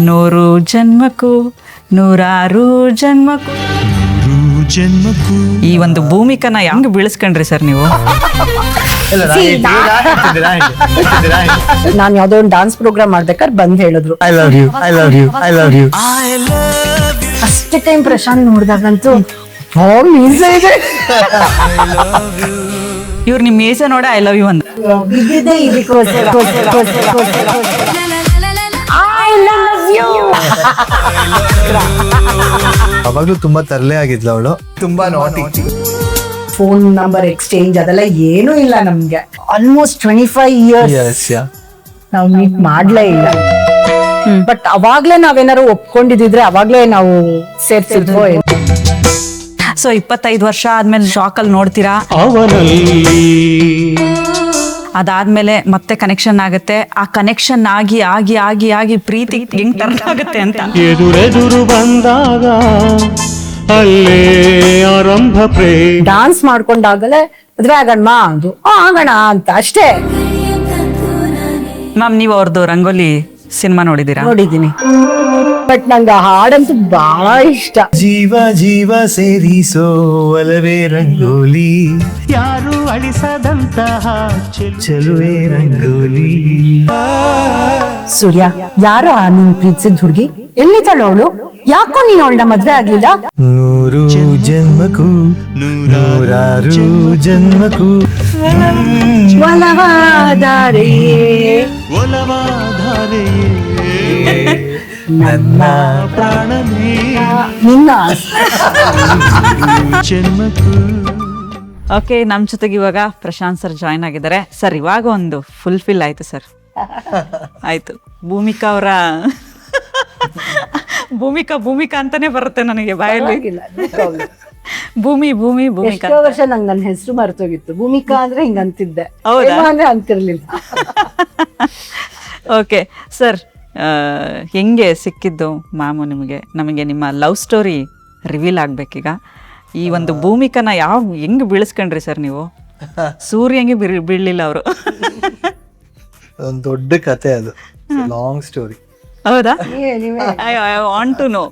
100 ಜನ್ಮಕ್ಕೂ 106 ಜನ್ಮಕ್ಕೂ ಈ ಒಂದು ಭೂಮಿಕನ ಹೆಂಗ್ ಬೆಳೆಸ್ಕೊಂಡ್ರಿ ಸರ್ ನೀವು? ನಾನ್ ಯಾವ್ದೋ ಒಂದು ಡಾನ್ಸ್ ಪ್ರೋಗ್ರಾಮ್ ಮಾಡ್ಬೇಕಾದ್ರೆ ಬಂದ್ ಹೇಳಿದ್ರು I love you I love you I love you. First time Prashanth ನೋಡಿದಾಗಂತೂ ಮೀಸ ಇದೆ. ಇವ್ರು ನಿಮ್ ಮೀಸೆ ನೋಡ ಐ ಲವ್ ಯು ಅಂದ. ಇದ್ದಿದ್ದೇ ಇದಕ್ಕೋಸ್ಕರ. I love you. ಅವಾಗ್ಲೂ ತುಂಬಾ ತರಲೆ ಆಗಿದ್ಲು ಅವಳು, ತುಂಬಾ ನಾಟಿ. ಫೋನ್ ನಂಬರ್ ಎಕ್ಸ್ಚೇಂಜ್ ಅದೆಲ್ಲ ಏನೂ ಇಲ್ಲ ನಮ್ಗೆ. ಆಲ್ಮೋಸ್ಟ್ 25 years ನಾವು ಮೀಟ್ ಮಾಡ್ಲೇ ಇಲ್ಲ. ಬಟ್ ಅವಾಗ್ಲೇ ನಾವೇನಾರು ಒಪ್ಕೊಂಡಿದ್ರೆ ಅವಾಗ್ಲೇ ನಾವು ಸೇರ್ಸಿದ್ವೋ. ಸೊ 25 ವರ್ಷ ಆದ್ಮೇಲೆ ಶಾಕ್ ಅಲ್ಲಿ ನೋಡ್ತೀರಾ, ಅದಾದ್ಮೇಲೆ ಮತ್ತೆ ಕನೆಕ್ಷನ್ ಆಗುತ್ತೆ. ಆ ಕನೆಕ್ಷನ್ ಆಗಿ ಆಗಿ ಆಗಿ ಆಗಿ ಪ್ರೀತಿ ಹೆಂಗ್ ಟರ್ನ್ ಆಗುತ್ತೆ ಅಂತ. ಎದುರೆದುರು ಬಂದಾಗ ಅಲ್ಲೇ ಆರಂಭ ಪ್ರೇಮ. ಡಾನ್ಸ್ ಮಾಡ್ಕೊಂಡಾಗಲೇ ಮದ್ವೆ ಆಗೋಣ ಅಂದು ಆಗೋಣ ಅಂತ ಅಷ್ಟೇ. ಮ್ಯಾಮ್ ನೀವು ಅವ್ರದ್ದು ರಂಗೋಲಿ ಸಿನಿಮಾ ನೋಡಿದೀರಾ? ನೋಡಿದೀನಿ, ಬಟ್ ನಂಗೆ ಆ ಹಾಡಂತೂ ಬಹಳ ಇಷ್ಟ. ಜೀವ ಜೀವ ಸೇರಿಸೋ ಒಲವೇ ರಂಗೋಲಿ, ಯಾರು ಅಳಿಸದಂತಹ ಚೆಲುವೆ ರಂಗೋಲಿ. ಸೂರ್ಯ, ಯಾರೋ ಆ ನೀನ್ ಪ್ರೀತಿಸಿದ ಹುಡುಗಿ ಎಲ್ಲಿದ್ದಾಳು ಅವಳು? ಯಾಕೋ ನೀನ್ ಅವಳನ್ನ ಮದ್ವೆ ಆಗ್ಲಿಲ್ಲ? 100 ಜನ್ಮಕ್ಕೂ 106 ಜನ್ಮಕ್ಕೂ ಒಲವಾದರೆ ಒಲವಾಧಾರೆ ನನ್ನ ಪ್ರಾಣನೇ ನಿನ್ನ ಜನ್ಮಕ್ಕೂ. ಓಕೆ, ನಮ್ಮ ಜೊತೆಗೆ ಇವಾಗ ಪ್ರಶಾಂತ್ ಸರ್ ಜಾಯ್ನ್ ಆಗಿದ್ದಾರೆ. ಸರ್ ಇವಾಗ ಒಂದು ಫುಲ್ಫಿಲ್ ಆಯ್ತು ಸರ್. ಆಯ್ತು, ಭೂಮಿಕಾ ಅವರ ಭೂಮಿಕಾ ಅಂತಾನೆ ಬರುತ್ತೆ ನನಗೆ ಬಾಯಲ್ಲಿ. ಭೂಮಿ ಭೂಮಿಕಾ. ಎಷ್ಟೋ ವರ್ಷ ನಂಗೆ ನನ್ನ ಹೆಸರು ಮರ್ತೋಗಿತ್ತು. ಭೂಮಿಕಾ ಅಂದ್ರೆ ಹಿಂಗ ಅಂತಿದ್ದೆ, ಹೌದಾ? ಹೇಮಾ ಅಂದ್ರೆ ಅಂತಿರ್ಲಿಲ್ಲ. ಓಕೆ ಸರ್, ಹೆಂಗೆ ಸಿಕ್ಕಿದ್ದು ಮ್ಯಾಮು ನಿಮಗೆ? ನಮಗೆ ನಿಮ್ಮ ಲವ್ ಸ್ಟೋರಿ ರಿವೀಲ್ ಆಗ್ಬೇಕೀಗ. ಈ ಒಂದು ಭೂಮಿಕನ ಹೆಂಗ್ ಬೀಳಿಸ್ಕೊಂಡ್ರಿ ಸರ್ ನೀವು? ಸೂರ್ಯಂಗೆ ಬೀಳಲಿಲ್ಲ ಅವರು. ಒಂದು ದೊಡ್ಡ ಕತೆ ಅದು, ಲಾಂಗ್ ಸ್ಟೋರಿ. ಹೌದಾ? ನೀವೇ ಐ ವಾಂಟ್ ಟು ನೋ.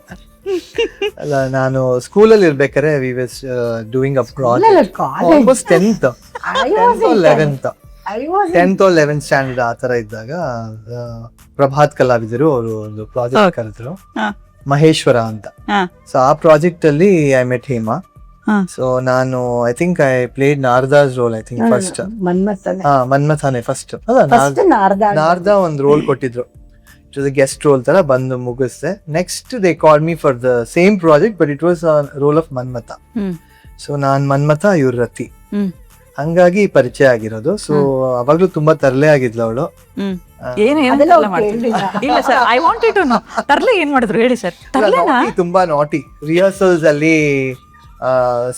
ಅಲ್ಲ, ನಾನು ಸ್ಕೂಲಲ್ಲಿ ಇರ್ಬೇಕಾದ್ರೆ we was doing a project. college. Almost 10th or 11th I was 10th or 11th standard ಆ ತರ ಇದ್ದಾಗ ಪ್ರಭಾತ್ ಕಲಾವಿದರು ಅವರು ಒಂದು ಪ್ರಾಜೆಕ್ಟ್ ಕರೆದ್ರು, ಮಹೇಶ್ವರ ಅಂತ. ಸೊ ಆ ಪ್ರಾಜೆಕ್ಟ್ ಅಲ್ಲಿ ಐ ಮೆಟ್ ಹೇಮಾ. ಸೊ ನಾನು I think I played ನಾರದಾಸ್ roll. I think first ಮನ್ಮಥನೇ. ಮನ್ಮಥಾನೆ first. First ನಾರದಾ ಒಂದು ರೋಲ್ ಕೊಟ್ಟಿದ್ರು, ಇಟ್ ವಾಸ್ ಗೆಸ್ಟ್ ರೋಲ್ ತರ. ಬಂದು ಮುಗಿಸ್ದೆ. Next they call me for the same project, but it was role of Manmatha. So ನಾನ್ ಮನ್ಮಥ, ಇವ್ರ ರತಿ, ಹಂಗಾಗಿ ಪರಿಚಯ ಆಗಿರೋದು. So ಅವಾಗ್ಲೂ ತುಂಬಾ ತರಲೆ ಆಗಿದ್ಲು ಅವಳು. ಇಲ್ಲ sir, I wanted to know. ತರ್ಲೆ ಏನ್ ಮಾಡಿದ್ರು ಹೇಳಿ ಸರ್. ತುಂಬಾ ನಾಟಿ. ರಿಹರ್ಸಲ್ಸ್ ಅಲ್ಲಿ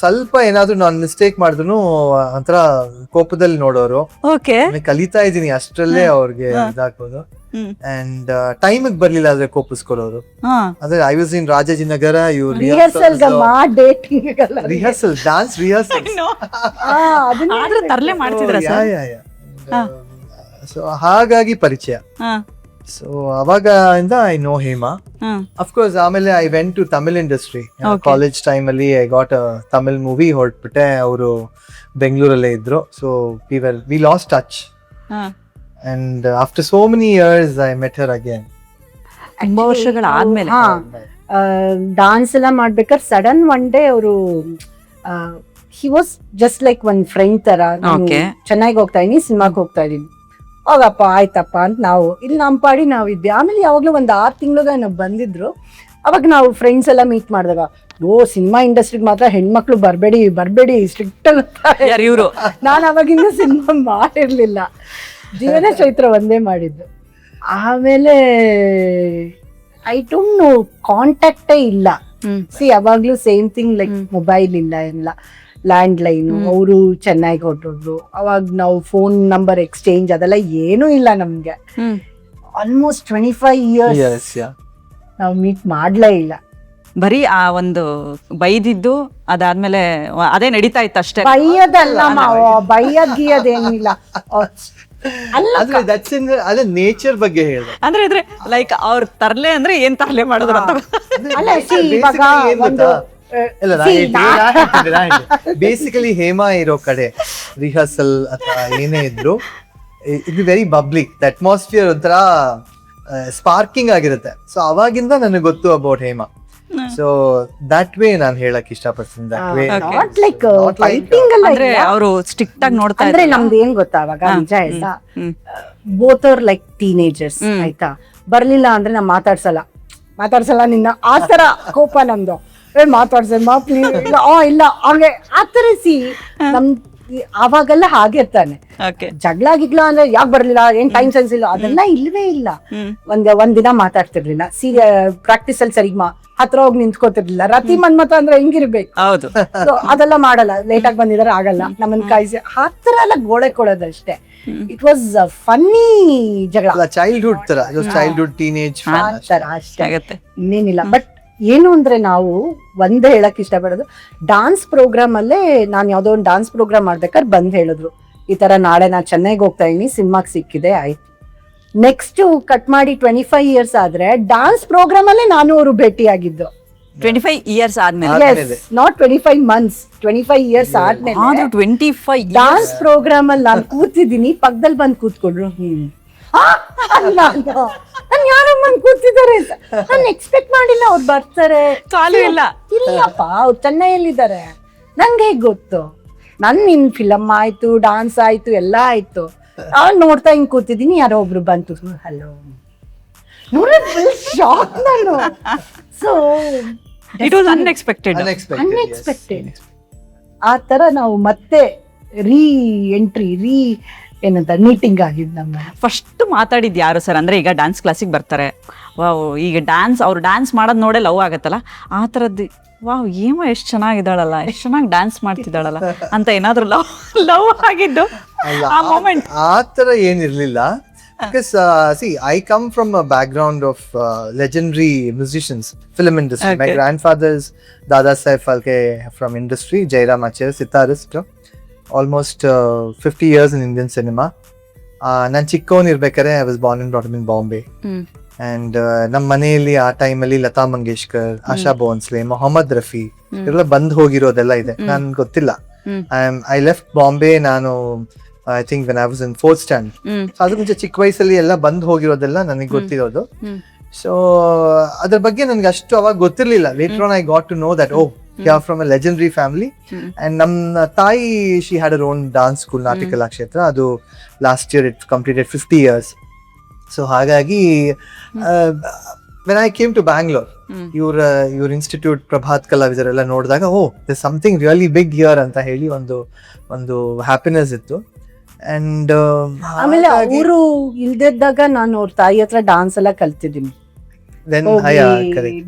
ಸ್ವಲ್ಪ ಏನಾದ್ರು ನಾನು ಮಿಸ್ಟೇಕ್ ಮಾಡಿದ್ರು ಒಂಥರ ಕೋಪದಲ್ಲಿ ನೋಡೋರು. ಓಕೆ, ಕಲಿತಾ ಇದೀನಿ ಅಷ್ಟ್ರಲ್ಲೇ ಅವ್ರಿಗೆ ಇದಾಕೋದು. ಅಂಡ್ ಟೈಮ್ ಬರ್ಲಿಲ್ಲ ಆದ್ರೆ ಕೋಪಿಸ್ಕೊಡೋರು. ಅದೇ ಐ ವಾಸ್ ಇನ್ ರಾಜಾಜಿನಗರ. ಇವ್ರು ರಿಹರ್ಸಲ್ ಡಾನ್ಸ್ ರಿಹರ್ಸಲ್ ತರ್ಲೆ ಮಾಡ್ತಿದ್ರ ಸರ್? ಸೊ ಹಾಗಾಗಿ ಪರಿಚಯ. ಸೊ ಅವಾಗ ಇಂದ ಐ ನೋ ಹೇಮಾ. ಅಫ್ಕೋರ್ಸ್ ಆಮೇಲೆ I went to Tamil industry. College time ಅಲ್ಲಿ I got a Tamil movie ಹೊರಟ್ಬಿಟ್ಟೆ. ಅವರು ಬೆಂಗಳೂರಲ್ಲೇ ಇದ್ರು. So we lost touch. And after so many years I met her again. ತುಂಬಾ ವರ್ಷಗಳ ಆದ್ಮೇಲೆ ಡಾನ್ಸ್ ಎಲ್ಲ ಮಾಡ್ಬೇಕಾದ್ರೆ ಸಡನ್ ಒನ್ ಡೇ ಅವರು ಹಿ ವಾಸ್ ಜಸ್ಟ್ ಲೈಕ್ ಒಂದ್ ಫ್ರೆಂಡ್ ತರ. ಚೆನ್ನಾಗಿ ಹೋಗ್ತಾ ಇದೀನಿ, ಸಿನಿಮಾಗೆ ಹೋಗ್ತಾ ಇದೀನಿ, ಹೋಗಪ್ಪ ಆಯ್ತಪ್ಪ ಅಂತ ನಾವು ಇಲ್ಲಿ ನಮ್ಮ ಪಾಡಿ ನಾವು ಇದ್ವಿ. ಆಮೇಲೆ ಯಾವಾಗ್ಲೂ ಒಂದ್ 6 ತಿಂಗಳಿಗೆ ನಾವು ಬಂದಿದ್ರು. ಅವಾಗ ನಾವು ಫ್ರೆಂಡ್ಸ್ ಎಲ್ಲ ಮೀಟ್ ಮಾಡಿದಾಗ, ಸಿನಿಮಾ ಇಂಡಸ್ಟ್ರಿಗೆ ಮಾತ್ರ ಹೆಣ್ಮಕ್ಳು ಬರ್ಬೇಡಿ ಸ್ಟ್ರಿಕ್ಟ್ ಅಂತ ಇವರು. ನಾನು ಅವಾಗಿಂದ ಸಿನಿಮಾ ಮಾಡಿರ್ಲಿಲ್ಲ, ಜೀವನ ಚೈತ್ರ ಒಂದೇ ಮಾಡಿದ್ದು. ಆಮೇಲೆ ಐ ಡೋಂಟ್ ನೋ, ಕಾಂಟ್ಯಾಕ್ಟೇ ಇಲ್ಲ. ಅವಾಗ್ಲೂ ಸೇಮ್ ಥಿಂಗ್, ಲೈಕ್ ಮೊಬೈಲ್ ಇಲ್ಲ, ಎಲ್ಲ ಲ್ಯಾಂಡ್ ಲೈನ್. ಅವರು ಚೆನ್ನಾಗಿ ಹೊರಟೋದ್ರು. ಅವಾಗ ನಾವು ಫೋನ್ ನಂಬರ್ ಎಕ್ಸ್ಚೇಂಜ್ ಅದೆಲ್ಲ ಏನೂ ಇಲ್ಲ ನಮ್ಗೆ. ಆಲ್ಮೋಸ್ಟ್ 25 years ನಾವು ಮೀಟ್ ಮಾಡ್ಲೇ ಇಲ್ಲ. ಬರೀ ಆ ಒಂದು ಬೈದಿದ್ದು ಅದಾದ್ಮೇಲೆ ಅದೇ ನಡೀತಾ ಇತ್ತು ಅಷ್ಟೇ. ಬೈಯದಲ್ಲ, ಬೈಯದ್ ಗೀಯದೇನಿಲ್ಲ. ಅಂದ್ರೆ ದಟ್ಸ್ ಇನ್ ಅದೇ ನೇಚರ್ ಬಗ್ಗೆ ಹೇಳಿದೆ. ಅಂದ್ರೆ ಇದ್ರೆ ಲೈಕ್ ಅವ್ರ ತರ್ಲೆ ಅಂದ್ರೆ ಏನ್ ತರ್ಲೆ ಮಾಡಿದ್ರು ಅಂತ. ಅಲ್ಲ see, ಇವಾಗ ಒಂದು ಬೇಸಿಕಲಿ ಹೇಮಾ ಇರೋ ಕಡೆ ರಿಹರ್ಸಲ್ ಅಥವಾ ಏನೇ ಇದ್ರು it be very bubbly, atmosphere ಒಂಥರ ಸ್ಪಾರ್ಕಿಂಗ್ ಆಗಿರುತ್ತೆ. ಸೊ ಅವಾಗಿಂದ ನನಗೆ ಗೊತ್ತು about Hema. So that way ನಾನು ಹೇಳಕ್ ಇಷ್ಟಪಡ್ತೀನಿ. That way not like fighting ಅಲ್ಲ, ಅಂದ್ರೆ ಅವರು ಸ್ಟ್ರಿಕ್ಟ್ ಆಗಿ ನೋಡ್ತಾ ಅಂದ್ರೆ ನಮ್ದು ಏನ್ ಗೊತ್ತಾ ಅವಾಗ ನಿಜ ಹೇಳ್ತಾ, ಬೋತ್ ಆರ್ ಲೈಕ್ ಟೀನೇಜರ್ಸ್ ಆಯ್ತಾ. ಬರ್ಲಿಲ್ಲ ಅಂದ್ರೆ ನಾ ಮಾತಾಡ್ಸಲ್ಲ ನಿನ್ನ ಆ ತರ ಕೋಪ ನಮ್ದು. ಮಾತಾಡ್ಸಮ್ಮ ಪ್ಲೀಸ್, ಇಲ್ಲ ಹಾಗೆ ಆತರ ಸಿ ನಮ್ ಅವಾಗೆಲ್ಲ ಹಾಗೆ ತಾನೆ. ಓಕೆ, ಜಗಳ ಗಿಗ್ಲ ಅಂದ್ರೆ ಯಾಕೆ ಬರ್ಲಿಲ್ಲ, ಏನ್ ಟೈಮ್ ಸೆನ್ಸ್ ಇಲ್ಲ, ಅದೆಲ್ಲ ಇಲ್ವೇ ಇಲ್ಲ. ಒಂದ್ ದಿನ ಮಾತಾಡ್ತಿರ್ಲಿಲ್ಲ, ಪ್ರಾಕ್ಟೀಸ್ ಅಲ್ಲಿ ಸರಿ ಹತ್ರ ಹೋಗಿ ನಿಂತ್ಕೋತಿರ್ಲಿಲ್ಲ. ರತಿ ಮನ್ಮತ ಅಂದ್ರೆ ಹೆಂಗಿರ್ಬೇಕು, ಹೌದು. So, ಅದೆಲ್ಲ ಮಾಡಲ್ಲ. ಲೇಟ್ ಆಗಿ ಬಂದಿದಾರೆ ಆಗಲ್ಲ, ನಮ್ಮನ್ ಕಾಯಿಸಿ ಆ ತರ ಎಲ್ಲ ಗೋಳೆ ಕೊಡೋದಷ್ಟೇ. ಇಟ್ ವಾಸ್ ಫನ್ನಿ ಜಗಳ, ಚೈಲ್ಡ್ಹುಡ್ ತರ, ಚೈಲ್ಡ್ಹುಡ್ ಟೀನೇಜ್ ಆ ತರ ಅಷ್ಟೇ, ಆಗತ್ತೆ. ಇನ್ನೇನಿಲ್ಲ. ಬಟ್ ಏನು ಅಂದ್ರೆ ನಾವು ಒಂದೇ ಹೇಳಕ್ ಇಷ್ಟಪಡೋದು, ಡಾನ್ಸ್ ಪ್ರೋಗ್ರಾಮ್ ಅಲ್ಲೇ ನಾನು ಯಾವ್ದೋ ಒಂದು ಡಾನ್ಸ್ ಪ್ರೋಗ್ರಾಮ್ ಮಾಡ್ಬೇಕಾದ್ರೆ ಬಂದ್ ಹೇಳಿದ್ರು, ಈ ತರ ನಾಳೆ ನಾ ಚೆನ್ನೈಗೆ ಹೋಗ್ತಾ ಇದೀನಿ, ಸಿನಿಮಾಗ್ ಸಿಕ್ಕಿದೆ, ಆಯ್ತು. ನೆಕ್ಸ್ಟ್ ಕಟ್ ಮಾಡಿ 25 years ಆದ್ರೆ ಡಾನ್ಸ್ ಪ್ರೋಗ್ರಾಮ್ ಅಲ್ಲೇ ನಾನು ಅವರು ಭೇಟಿ ಆಗಿದ್ದು. 25 years ಆದ್ಮೇಲೆ, ನಾಟ್ 25 months, 25 years ಆದ್ಮೇಲೆ 25 ಡಾನ್ಸ್ ಪ್ರೋಗ್ರಾಮ್ ಅಲ್ಲಿ ನಾನು ಕೂತಿದ್ದೀನಿ, ಪಕ್ಕದಲ್ಲಿ ಬಂದು ಕೂತ್ಕೊಂಡ್ರು. ನಾನು ಯಾರೋ ಬಂದು ಕೂತಿದ್ದಾರೆ, ನಾನು ಎಕ್ಸ್ಪೆಕ್ಟ್ ಮಾಡಿಲ್ಲ ಅವ್ರು ಬರ್ತಾರೆ. ಇಲ್ಲಪ್ಪ, ಅವ್ರು ಚೆನ್ನೈಯಲ್ಲಿದ್ದಾರೆ, ನಂಗೆ ಹೇಗ್ ಗೊತ್ತು? ನಿನ್ ಫಿಲಮ್ ಆಯ್ತು, ಡಾನ್ಸ್ ಆಯ್ತು, ಎಲ್ಲ ಆಯ್ತು. ಅವ್ರು ನೋಡ್ತಾ ಹಿಂಗ್ ಕೂತಿದ್ದೀನಿ, ಯಾರೋ ಒಬ್ರು ಬಂತು, ಹಲೋ ನೋಡಿ, ಶಾಕ್ ನಾನು. So it was unexpected. ಆ ತರ ನಾವು ಮತ್ತೆ ಏನಂತ ಮೀಟಿಂಗ್ ಆಗಿದ್ ನಮ್ಮ. ಫಸ್ಟ್ ಮಾತಾಡಿದ್ ಯಾರು ಸರ್? ಅಂದ್ರೆ ಈಗ ಡ್ಯಾನ್ಸ್ ಕ್ಲಾಸಿಗೆ ಬರ್ತಾರೆ, ವಾವ್, ಈಗ ಅವ್ರು ಡ್ಯಾನ್ಸ್ ಮಾಡೋದ್ ನೋಡೇ ಲವ್ ಆಗತ್ತಲ್ಲ, ಆ ತರದ್ದು, ವಾವ್ ಏಮ ಎಷ್ಟ್ ಚೆನ್ನಾಗಿದ್ದಾಳಲ್ಲ, ಎಷ್ಟ್ ಚೆನ್ನಾಗಿ ಡ್ಯಾನ್ಸ್ ಮಾಡ್ತಿದ್ದಾಳಲ್ಲ ಅಂತ ಏನಾದ್ರು ಲವ್ ಆಗಿದ್ದು ಆ ಮೊಮೆಂಟ್? ಆ ತರ ಏನಿರ್ಲಿಲ್ಲ. Because see, I come from a background of legendary musicians, film industry. My grandfather is Dada Saif Phalke from industry, Jairam Acharya, sitarist, almost 50 years in Indian cinema. Nan chikkon irbekare, I was born and brought up in Bombay. And ನಮ್ಮ ಮನೆಯಲ್ಲಿ ಆ ಟೈಮಲ್ಲಿ ಲತಾ ಮಂಗೇಶ್ಕರ್, ಆಶಾ ಭೋನ್ಸ್ಲೆ, ಮೊಹಮ್ಮದ್ ರಫಿ ಇವರೆಲ್ಲ ಬಂದ್ ಹೋಗಿರೋದೆಲ್ಲ ಇದೆ. ನನ್ಗೆ ಗೊತ್ತಿಲ್ಲ. I left Bombay, ನಾನು I think when I was in 4th standard. So ಅದ್ರ ಮುಂಚೆ ಚಿಕ್ಕ ವಯಸ್ಸಲ್ಲಿ ಎಲ್ಲ ಬಂದ್ ಹೋಗಿರೋದೆಲ್ಲ ನನಗೆ ಗೊತ್ತಿರೋದು. ಸೊ ಅದ್ರ ಬಗ್ಗೆ ನನ್ಗೆ ಅಷ್ಟು ಅವಾಗ ಗೊತ್ತಿರ್ಲಿಲ್ಲ. Later on I got to know that, oh, you are from a legendary family. And ನಮ್ಮ ತಾಯಿ, she had her own dance school, Natya Kalakshetra. ಅದು last year it completed 50 years. So ಹಾಗಾಗಿ when I came to Bangalore, ಇವ್ರ institute Prabhat ಕಲಾವಿದರೆಲ್ಲ ನೋಡಿದಾಗ, oh, this something really big here ಅಂತ ಹೇಳಿ ಒಂದು ಹ್ಯಾಪಿನೆಸ್ ಇತ್ತು. ಅಂಡ್ ಆಮೇಲೆ ಅವರು ಇಲ್ದಿದ್ದಾಗ ನಾನು ಅವ್ರ ತಾಯಿ ಹತ್ರ ಡಾನ್ಸ್ ಎಲ್ಲ ಕಲ್ತಿದ್ದೀನಿ.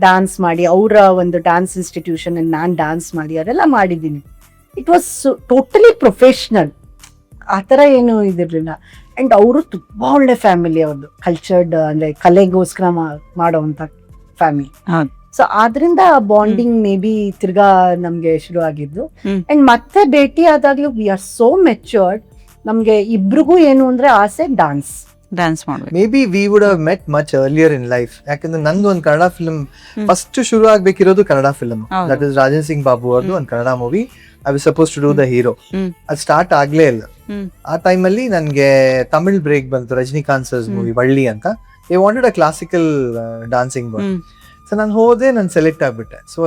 ಡಾನ್ಸ್ ಮಾಡಿ, ಅವರ ಒಂದು ಡಾನ್ಸ್ ಇನ್ಸ್ಟಿಟ್ಯೂಷನ್ ನಾನ್ ಡಾನ್ಸ್ ಮಾಡಿ ಅದೆಲ್ಲ ಮಾಡಿದ್ದೀನಿ. ಇಟ್ ವಾಸ್ ಟೋಟಲಿ ಪ್ರೊಫೆಷನಲ್, ಆತರ ಏನು ಇದಿರ್ಲಿಲ್ಲ. ಅಂಡ್ ಅವರು ತುಂಬಾ ಒಳ್ಳೆ ಫ್ಯಾಮಿಲಿ, ಅವ್ರದ್ದು ಕಲ್ಚರ್ಡ್, ಅಂದ್ರೆ ಕಲೆಗೋಸ್ಕರ ಮಾಡೋವಂತ ಫ್ಯಾಮಿಲಿ. ಸೊ ಆದ್ರಿಂದ ಬಾಂಡಿಂಗ್ ಮೇ ಬಿ ತಿರ್ಗಾ ನಮ್ಗೆ ಶುರು ಆಗಿದ್ದು. ಅಂಡ್ ಮತ್ತೆ ಭೇಟಿ ಆದಾಗ್ಲೂ ವಿ ಆರ್ ಸೋ ಮೆಚ್ಯೂರ್ಡ್. ನಮ್ಗೆ ಇಬ್ರಿಗೂ ಏನು ಅಂದ್ರೆ ಆಸೆ ಡಾನ್ಸ್ ಮಾಡ್ಬೇಕು. Maybe we would have met much earlier in life. ಯಾಕಂದ್ರೆ ನಂದು ಒಂದು ಕನ್ನಡ ಫಿಲ್ಮ್ ಫಸ್ಟ್ ಶುರು ಆಗ್ಬೇಕಿರೋದು Kannada film. That is Rajan Singh Babu ಅವ್ರದ್ದು ಒಂದು Kannada movie. I was suppose to do the hero. ಅದು ಸ್ಟಾರ್ಟ್ ಆಗ್ಲೇ ಇಲ್ಲ. ಆ ಟೈಮಲ್ಲಿ ನನ್ಗೆ ತಮಿಳ್ ಬ್ರೇಕ್ ಬಂತು, ರಜನಿಕಾಂತ್ ಸರ್ಸ್ ಮೂವಿ ವಳ್ಳಿ ಅಂತ. They wanted a classical dancing boy. So ನಾನು ಹೋದೆ, ನಾನು ಸೆಲೆಕ್ಟ್ ಆಗ್ಬಿಟ್ಟೆ. So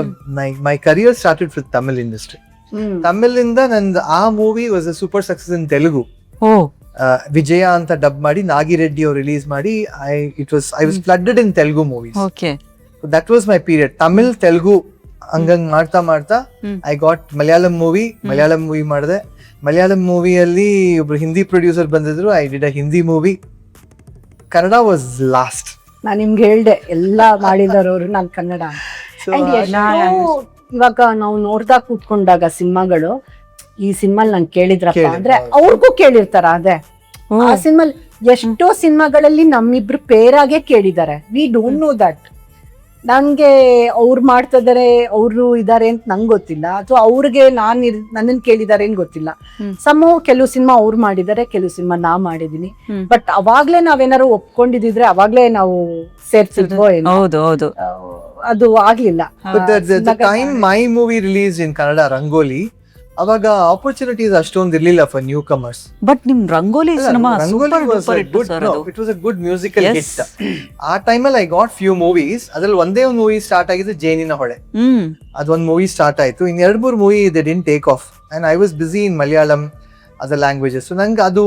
my career started with Tamil industry. ತಮಿಳಿಂದ ನಂದು ಆ movie was a super success in Telugu. Vijaya ಅಂತ ಡಬ್ ಮಾಡಿ ನಾಗಿರೆಡ್ಡಿ ಅವ್ರು ರಿಲೀಸ್ ಮಾಡಿ, I was flooded in Telugu movies. That was my period. Tamil Telugu ಹಂಗಂಗ್ ಮಾಡ್ತಾ ಐ ಗಾಟ್ ಮಲಯಾಳಂ ಮೂವಿ ಮಾಡಿದೆ. ಮಲಯಾಳಂ ಮೂವಿಯಲ್ಲಿ ಒಬ್ರು ಹಿಂದಿ ಪ್ರೊಡ್ಯೂಸರ್ ಬಂದಿದ್ರು. I did a Hindi movie. Kannada was last. ನಾನ್ ನಿಮ್ಗೆ ಹೇಳ್ದೆ ಎಲ್ಲ ಮಾಡಿದವರು ನಾನು ಕನ್ನಡ. ಇವಾಗ ನಾವು ನೋಡ್ದಾಗ ಕೂತ್ಕೊಂಡಾಗ ಸಿನಿಮಾಗಳು, ಈ ಸಿನಿಮಾಲ್ ನಂಗೆ ಕೇಳಿದ್ರಪ್ಪ ಅಂದ್ರೆ ಅವ್ರಿಗೂ ಕೇಳಿರ್ತಾರ. ಅದೇ ಆ ಸಿನಿಮಾ ಎಷ್ಟೋ ಸಿನಿಮಾಗಳಲ್ಲಿ ನಮ್ಮಿಬ್ರು ಪೇರಾಗೆ ಕೇಳಿದ್ದಾರೆ. We don't know that. ನನ್ಗೆ ಅವ್ರು ಮಾಡ್ತಾ ಇದಾರೆ, ಅವರು ಇದಾರೆ ಅಂತ ನಂಗೆ ಗೊತ್ತಿಲ್ಲ, ಅಥವಾ ಅವ್ರಿಗೆ ನನ್ನನ್ ಕೇಳಿದಾರೆ ಅಂತ ಗೊತ್ತಿಲ್ಲ. ಕೆಲವು ಸಿನಿಮಾ ಅವ್ರು ಮಾಡಿದ್ದಾರೆ, ಕೆಲವು ಸಿನಿಮಾ ನಾ ಮಾಡಿದೀನಿ. ಬಟ್ ಅವಾಗ್ಲೇ ನಾವೇನಾರು ಒಪ್ಕೊಂಡಿದ್ರೆ ಅವಾಗ್ಲೇ ನಾವು ಸೇರ್ಸಿದ್ವೋ ಏನೋ. ಹೌದು ಹೌದು. ಅದು ಆಗ್ಲಿಲ್ಲ. the time my movie released in Kannada, Rangoli, ಅವಾಗ ಆಪರ್ಚುನಿಟೀಸ್ ಅಷ್ಟೊಂದು ಇರ್ಲಿಲ್ಲ ಫಾರ್ ನ್ಯೂ ಕಮರ್ಸ್. ಬಟ್ ನಿಮ್ rangoli cinema rangoli was a good, it was a good musical hit. ಆ ಟೈಮಲ್ಲಿ ಐ ಗಾಟ್ ಫ್ಯೂ ಮೂವೀಸ್. ಅದ್ರಲ್ಲಿ ಒಂದೇ ಒಂದು ಮೂವಿ ಸ್ಟಾರ್ಟ್ ಆಗಿದ್ದು ಜೇನಿನ ಹೊಳೆ. ಅದೊಂದು ಮೂವಿ ಸ್ಟಾರ್ಟ್ ಆಯ್ತು. In 2-3 movie they didn't take off and I was busy in Malayalam other languages. ನಂಗೆ ಅದು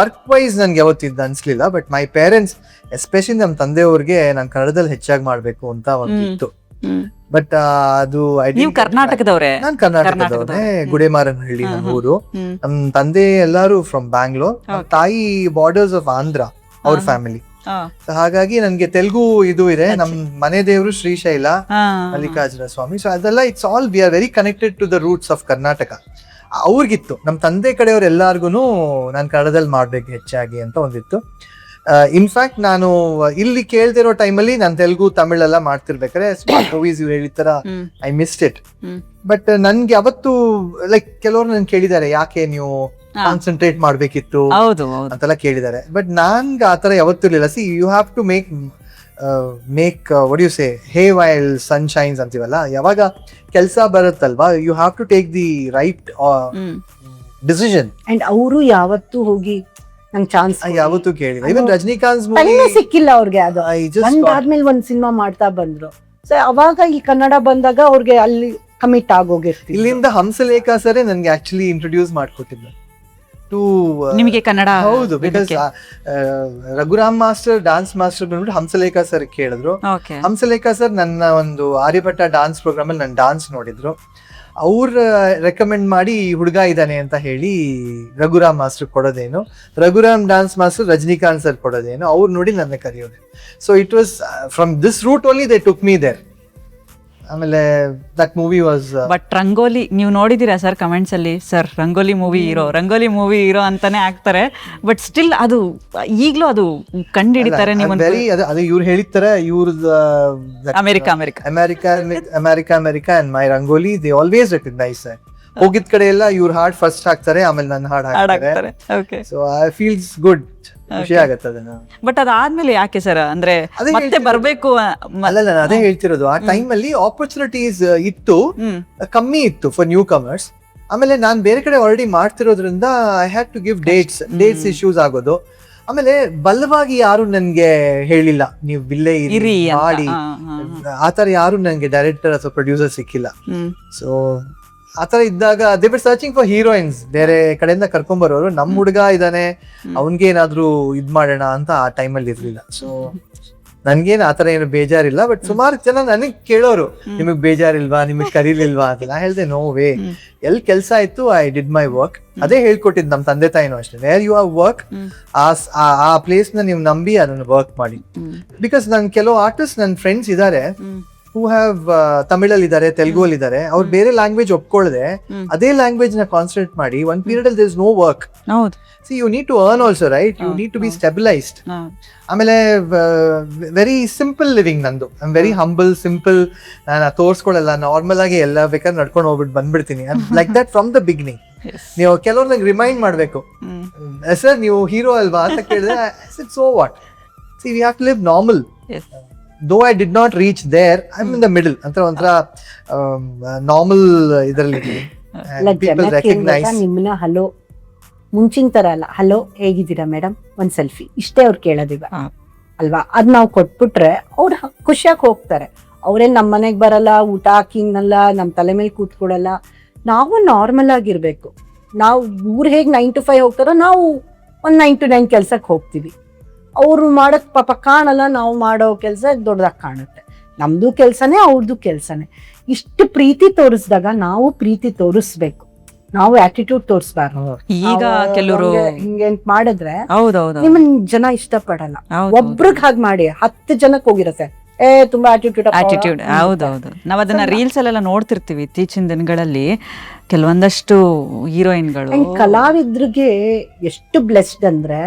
ವರ್ಕ್ ವೈಸ್ ನನ್ಗೆ ಯಾವತ್ತಿದ್ದು ಅನ್ಸ್ಲಿಲ್ಲ. ಬಟ್ ಮೈ ಪೇರೆಂಟ್ಸ್, ಎಸ್ಪೆಷಲಿ ನಮ್ಮ ತಂದೆಯವ್ರಿಗೆ ನಾನು ಕನ್ನಡದಲ್ಲಿ ಹೆಚ್ಚಾಗಿ ಮಾಡ್ಬೇಕು ಅಂತ ಒಂದು ಇತ್ತು. ಬಟ್ ಅದು ನೀವು ಕರ್ನಾಟಕದವ್ರೆ? ನಾನ್ ಕರ್ನಾಟಕದವ್ರೆ, ಗುಡೆಮಾರನಹಳ್ಳಿ ನನ್ನ ಊರು. ನಮ್ ತಂದೆ ಎಲ್ಲಾರು ಫ್ರಮ್ ಬ್ಯಾಂಗ್ಳೂರ್, ತಾಯಿ ಬಾರ್ಡರ್ಸ್ ಆಫ್ ಆಂಧ್ರ ಅವ್ರ ಫ್ಯಾಮಿಲಿ. ಹಾಗಾಗಿ ನನ್ಗೆ ತೆಲುಗು ಇದು ಇದೆ. ನಮ್ ಮನೆ ದೇವರು ಶ್ರೀಶೈಲ ಮಲ್ಲಿಕಾರ್ಜುನ ಸ್ವಾಮಿ. ಸೊ ಅದೆಲ್ಲ it's all we are very connected to the roots of Karnataka. ಅವ್ರಿಗಿತ್ತು, ನಮ್ ತಂದೆ ಕಡೆಯವ್ರ ಎಲ್ಲಾರ್ಗು ನಾನ್ ಕನ್ನಡದಲ್ಲಿ ಮಾಡ್ಬೇಕು ಹೆಚ್ಚಾಗಿ ಅಂತ ಒಂದಿತ್ತು. ಇನ್ಫ್ಯಾಕ್ಟ್ ನಾನು ಇಲ್ಲಿ ಕೇಳ್ತಿರೋ ಟೈಮಲ್ಲಿ ನಾನು ತೆಲುಗು ತಮಿಳೆಲ್ಲ ಮಾಡ್ತಿರ್ಬೇಕಾದ್ರೆ ಮೂವೀಸ್ ಇವ್ರು ಹೇಳಿದ ಐ ಮಿಸ್ಡ್ ಇಟ್. ಬಟ್ ನನ್ಗೆ ಅವತ್ತು ಲೈಕ್ ಕೆಲವರು ನನ್ ಕೇಳಿದ್ದಾರೆ, ಯಾಕೆ ನೀವು ಕಾನ್ಸಂಟ್ರೇಟ್ ಮಾಡ್ಬೇಕಿತ್ತು ಅಂತೆಲ್ಲ ಕೇಳಿದ್ದಾರೆ. ಬಟ್ ನನ್ಗೆ ಆತರ ಯಾವತ್ತೂ ಇರ್ಲಿಲ್ಲ. See you have to make what you say hay while sun shines ಅಂತೀವಲ್ಲ, ಯಾವಾಗ ಕೆಲಸ ಬರುತ್ತಲ್ವಾ, you have to take the right decision. And ಅವರು ಯಾವತ್ತೂ ಹೋಗಿ ನಂಗೆ ಚಾನ್ಸ್ ಯಾವತ್ತೂ ಕೇಳಿಲ್ಲ. ಇವನ್ ರಜನಿಕಾಂತ್ ಸಿಕ್ಕಿಲ್ಲ ಅವ್ರಿಗೆ. ಅದು ಒಂದಾದ್ಮೇಲೆ ಒಂದ್ ಸಿನಿಮಾ ಮಾಡ್ತಾ ಬಂದ್ರು. ಸೊ ಅವಾಗ ಈ ಕನ್ನಡ ಬಂದಾಗ ಅವ್ರಿಗೆ ಅಲ್ಲಿ ಕಮಿಟ್ ಆಗೋಗಿರ್ತೀವಿ. ಇಲ್ಲಿಂದ ಹಂಸಲೇಖ ಸರೇ ನನ್ಗೆ ಆಕ್ಚುಲಿ ಇಂಟ್ರೊಡ್ಯೂಸ್ ಮಾಡ್ಕೊಟ್ಟಿದ್ದು ಟು ನಿಮಗೆ ಕನ್ನಡ. ಹೌದು, because Raghuram master dance master ಬಂದ್ಬಿಟ್ಟು ಹಂಸಲೇಖ ಸರ್ ಕೇಳಿದ್ರು. ಹಂಸಲೇಖ ಸರ್ ನನ್ನ ಒಂದು ಆರ್ಯಭಟ್ಟ ಡಾನ್ಸ್ ಪ್ರೋಗ್ರಾಮ್ ಅಲ್ಲಿ ನನ್ನ ಡಾನ್ಸ್ ನೋಡಿದ್ರು. ಅವ್ರ ರೆಕಮೆಂಡ್ ಮಾಡಿ ಈ ಹುಡುಗ ಇದ್ದಾನೆ ಅಂತ ಹೇಳಿ ರಘುರಾಮ್ ಮಾಸ್ಟರ್ ಕೊಡೋದೇನು, Raghuram dance master Rajinikanth sir ಕೊಡೋದೇನು, ಅವ್ರು ನೋಡಿ ನನ್ನ ಕರೆಯೋದು. So it was from this route only they took me there. ಆಮೇಲೆ that movie was. But Rangoli ನೀವು ನೋಡಿದೀರಾ ಸರ್ ಕಮೆಂಟ್ಸ್ ಅಲ್ಲಿ? ಸರ್ ರಂಗೋಲಿ ಮೂವಿ ಹೀರೋ ಅಂತಾನೆ ಹಾಕ್ತಾರೆ. ಬಟ್ ಸ್ಟಿಲ್ ಅದು ಈಗ್ಲೂ ಅದು ಕಂಡು ಹಿಡಿತಾರೆ. ನೀವು ಅದು ಇವ್ರು ಹೇಳಿರ್ತಾರೆ, ಇವ್ರದ್ದು America and my rangoli they always recognise. ಹೋಗಿದ್ ಕಡೆ ಎಲ್ಲ ಇವ್ರ ಹಾಡ್ ಫಸ್ಟ್ ಹಾಕ್ತಾರೆ, ಆಮೇಲೆ ನನ್ನ ಹಾಡ್ ಹಾಕ್ತಾರೆ. ಸೊ ಐ ಫೀಲ್ಸ್ ಗುಡ್, ಖುಷಿ ಆಗತ್ತೆ ಅದನ್ನ. ಬಟ್ ಅದಾದ್ಮೇಲೆ ಯಾಕೆ ಸರ್ ಅಂದ್ರೆ ಮತ್ತೆ ಬರ್ಬೇಕು? ಅಲ್ಲ, ಅದೇ ಹೇಳ್ತಿರೋದು. ಆ ಟೈಮ್ ಅಲ್ಲಿ ಆಪರ್ಚುನಿಟೀಸ್ ಇತ್ತು, ಕಮ್ಮಿ ಇತ್ತು ಫಾರ್ ನ್ಯೂ ಕಮರ್ಸ್. ಆಮೇಲೆ ನಾನ್ ಬೇರೆ ಕಡೆ ಆಲ್ರೆಡಿ ಮಾಡ್ತಿರೋದ್ರಿಂದ I had to give dates issues ಆಗೋದು. ಆಮೇಲೆ ಬಲವಾಗಿ ಯಾರು ನನ್ಗೆ ಹೇಳಿಲ್ಲ ನೀವು ಇಲ್ಲೇ ಇರಿ ಮಾಡಿ, ಆತರ ಯಾರು ನನ್ಗೆ ಡೈರೆಕ್ಟರ್ ಅಥವಾ ಪ್ರೊಡ್ಯೂಸರ್ ಸಿಕ್ಕಿಲ್ಲ. ಸೊ ಆತರ ಇದ್ದಾಗ they were searching for heroines. ಬೇರೆ ಕಡೆಯಿಂದ ಕರ್ಕೊಂಡ್ ಬರೋರು, ನಮ್ ಹುಡುಗ ಇದಾನೆ ಅವನ್ಗೆ ಏನಾದ್ರು ಇದ್ ಮಾಡೋಣ ಅಂತ ಆ ಟೈಮಲ್ಲಿ ಇರ್ಲಿಲ್ಲ. ಸೊ ನನ್ಗೇನು ಆತರ ಏನು ಬೇಜಾರಿಲ್ಲ. ಬಟ್ ಸುಮಾರು ಜನ ನನಗ್ ಕೇಳೋರು, ನಿಮಗ್ ಬೇಜಾರಿಲ್ವಾ, ನಿಮಗ್ ಕರೀಲಿಲ್ವಾ ಅಂತ. ನಾ ಹೇಳ್ದೆ ನೋ ವೇ, ಎಲ್ ಕೆಲ್ಸ ಆಯ್ತು ಐ ಡಿಡ್ ಮೈ ವರ್ಕ್. ಅದೇ ಹೇಳ್ಕೊಟ್ಟಿದ್ ನಮ್ ತಂದೆ ತಾಯಿನೂ ಅಷ್ಟೇ, ವೇರ್ ಯು ಆರ್ ವರ್ಕ್ ಆ ಪ್ಲೇಸ್ ನ ನೀವು ನಂಬಿ ಅದನ್ನ ವರ್ಕ್ ಮಾಡಿ. ಬಿಕಾಸ್ ನನ್ ಕೆಲವು ಆರ್ಟಿಸ್ಟ್ ನನ್ ಫ್ರೆಂಡ್ಸ್ ಇದಾರೆ ಹೂ ಹ್ಯಾವ್ ತಮಿಳಲ್ಲಿ ಇದಾರೆ, ತೆಲುಗು ಇದಾರೆ. ಅವ್ರು ಬೇರೆ ಲ್ಯಾಂಗ್ವೇಜ್ ಒಪ್ಕೊಳ್ಳದೆ ಅದೇ ಲ್ಯಾಂಗ್ವೇಜ್ ನ ಕಾನ್ಸಂಟ್ರೇಟ್ ಮಾಡಿ ಒಂದ್ ಪೀರಿಯಡ್ ಅಲ್ಲಿ there is no work. See you need to earn also, right? You need to be stabilised. ಆಮೇಲೆ ವೆರಿ ಸಿಂಪಲ್ ಲಿವಿಂಗ್ ನಂದು. I am very humble, simple. ನಾನು ತೋರ್ಸ್ಕೊಳ್ಳಲ್ಲ, ನಾರ್ಮಲ್ ಆಗಿ ಎಲ್ಲ ಬೇಕಾದ್ರೆ ನಡ್ಕೊಂಡು ಹೋಗ್ಬಿಟ್ಟು ಬಂದ್ಬಿಡ್ತೀನಿ. Like that from the beginning. ನೀವು ಕೆಲವ್ರು ನಂಗೆ ರಿಮೈಂಡ್ ಮಾಡ್ಬೇಕು, ಸರ್ ನೀವು ಹೀರೋ ಅಲ್ವಾ ಅಂತ ಕೇಳಿದ್ರೆ so what, see we have to live normal. Though I did not reach there, I'm in the middle. ಒಂಥರ ನಾರ್ಮಲ್ ಇದರಲ್ಲಿ ನಿಮ್ಮನ್ನ ಹಲೋ ಮುಂಚಿನ ತರ ಅಲ್ಲ, ಹಲೋ ಹೇಗಿದ್ದೀರಾ ಮೇಡಮ್, ಒಂದ್ ಸೆಲ್ಫಿ, ಇಷ್ಟೇ ಅವ್ರು ಕೇಳೋದಿವ ಅಲ್ವಾ? ಅದ್ ನಾವು ಕೊಟ್ಬಿಟ್ರೆ ಅವ್ರು ಖುಷಿಯಾಗಿ ಹೋಗ್ತಾರೆ. ಅವ್ರೇನ್ ನಮ್ ಮನೆಗ್ ಬರಲ್ಲ, ಊಟ ಹಾಕಿನಲ್ಲ, ನಮ್ ತಲೆ ಮೇಲೆ ಕೂತ್ಕೊಡಲ್ಲ. ನಾವು ನಾರ್ಮಲ್ ಆಗಿರ್ಬೇಕು. ನಾವು ಇವ್ರು ಹೇಗ್ 9 to 5 ಹೋಗ್ತಾರೋ ನಾವು ಒಂದ್ 9 to 9 ಕೆಲ್ಸಕ್ಕೆ ಹೋಗ್ತೀವಿ. ಅವ್ರು ಮಾಡೋದ್ ಪಾಪ ಕಾಣಲ್ಲ, ನಾವು ಮಾಡೋ ಕೆಲ್ಸ ದೊಡ್ಡದಾಗಿ ಕಾಣುತ್ತೆ. ನಮ್ದು ಕೆಲ್ಸನೇ ಅವ್ರದ್ದು ಕೆಲ್ಸನೇ. ಇಷ್ಟು ಪ್ರೀತಿ ತೋರಿಸಿದಾಗ ನಾವು ಪ್ರೀತಿ ತೋರಿಸ್ಬೇಕು, ನಾವು ಆಟಿಟ್ಯೂಡ್ ತೋರಿಸ್ಬಾರ್ದು. ಈಗ ಕೆಲವರು ಹಿಂಗೆ ಮಾಡಿದ್ರೆ ನಿಮ್ಮನ್ ಜನ ಇಷ್ಟಪಡಲ್ಲ. ಒಬ್ರಿಗೆ ಹಾಗೆ ಮಾಡಿ 10 ಜನಕ್ಕೆ ಹೋಗಿರತ್ತೆ, ತುಂಬಾ ಆಟಿಟ್ಯೂಡ್ ಆಟಿಟ್ಯೂಡ್. ಹೌದೌದು, ನಾವು ಅದನ್ನ ರೀಲ್ಸ್ ಅಲ್ಲೆಲ್ಲ ನೋಡ್ತಿರ್ತೀವಿ ಇತ್ತೀಚಿನ ದಿನಗಳಲ್ಲಿ. ಕೆಲವೊಂದಷ್ಟು ಹೀರೋಯಿನ್ಗಳು ಕಲಾವಿದ್ರಿಗೆ ಎಷ್ಟು ಬ್ಲೆಸ್ಡ್ ಅಂದ್ರೆ,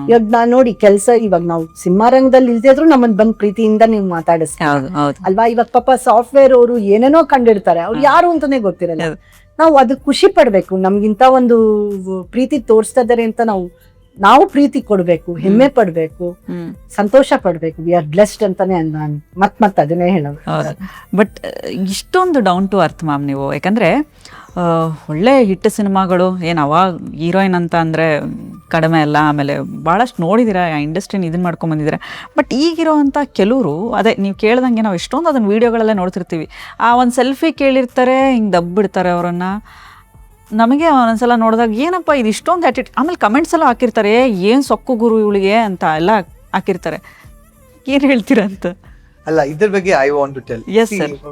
ಇವಾಗ ನಾನ್ ನೋಡಿ ಕೆಲ್ಸ, ಇವಾಗ ನಾವು ಸಿನಿಮಾ ರಂಗದಲ್ಲಿ ಇಲ್ದೇ ಇದ್ರು ನಮ್ಮನ್ ಬಂದ್ ಪ್ರೀತಿಯಿಂದ ನೀವು ಮಾತಾಡಿಸ್ತೀವಿ ಹೌದು ಹೌದು ಅಲ್ವಾ. ಇವಾಗ ಪಾಪ ಸಾಫ್ಟ್ವೇರ್ ಅವರು ಏನೇನೋ ಕಂಡಿಡ್ತಾರೆ, ಅವ್ರು ಯಾರು ಅಂತಾನೆ ಗೊತ್ತಿರಲ್ಲ. ನಾವು ಅದಕ್ಕೆ ಖುಷಿ ಪಡ್ಬೇಕು, ನಮ್ಗಿಂತ ಒಂದು ಪ್ರೀತಿ ತೋರಿಸ್ತಾ ಇದಾರೆ ಅಂತ ನಾವು ಪ್ರೀತಿ ಕೊಡ್ಬೇಕು, ಹೆಮ್ಮೆ ಪಡ್ಬೇಕು, ಸಂತೋಷ ಪಡ್ಬೇಕು. ವಿ ಆರ್ ಬ್ಲೆಸ್ಡ್ ಅಂತಾನೆ ನಾನು ಮತ್ ಅದನ್ನೇ ಹೇಳೋದು. ಬಟ್ ಇಷ್ಟೊಂದು ಡೌನ್ ಟು ಅರ್ತ್ ಮ್ಯಾಮ್ ನೀವು, ಯಾಕಂದ್ರೆ ಒಳ್ಳೆ ಹಿಟ್ ಸಿನಿಮಾಗಳು ಏನು ಅವಾಗ ಹೀರೋಯಿನ್ ಅಂತ ಅಂದರೆ ಕಡಿಮೆ ಅಲ್ಲ, ಆಮೇಲೆ ಭಾಳಷ್ಟು ನೋಡಿದ್ದೀರಾ, ಇಂಡಸ್ಟ್ರಿನ ಇದನ್ನ ಮಾಡ್ಕೊಂಡು ಬಂದಿದ್ದೀರಾ. ಬಟ್ ಈಗಿರೋ ಅಂಥ ಕೆಲವರು, ಅದೇ ನೀವು ಕೇಳ್ದಂಗೆ ನಾವು ಎಷ್ಟೊಂದು ಅದನ್ನು ವೀಡಿಯೋಗಳೆಲ್ಲ ನೋಡ್ತಿರ್ತೀವಿ, ಆ ಒಂದು ಸೆಲ್ಫಿ ಕೇಳಿರ್ತಾರೆ, ಹಿಂಗೆ ದಬ್ಬಿಡ್ತಾರೆ ಅವರನ್ನು. ನಮಗೆ ಒಂದೊಂದ್ಸಲ ನೋಡಿದಾಗ ಏನಪ್ಪ ಇದು ಇಷ್ಟೊಂದು ಆಮೇಲೆ ಕಮೆಂಟ್ಸ್ ಎಲ್ಲ ಹಾಕಿರ್ತಾರೆ, ಏನು ಸೊಕ್ಕು ಗುರು ಇವಳಿಗೆ ಅಂತ ಎಲ್ಲ ಹಾಕಿರ್ತಾರೆ. ಏನು ಹೇಳ್ತೀರಾ ಅಂತ? ಅಲ್ಲ, ಇದ್ರ ಬಗ್ಗೆ I want to tell.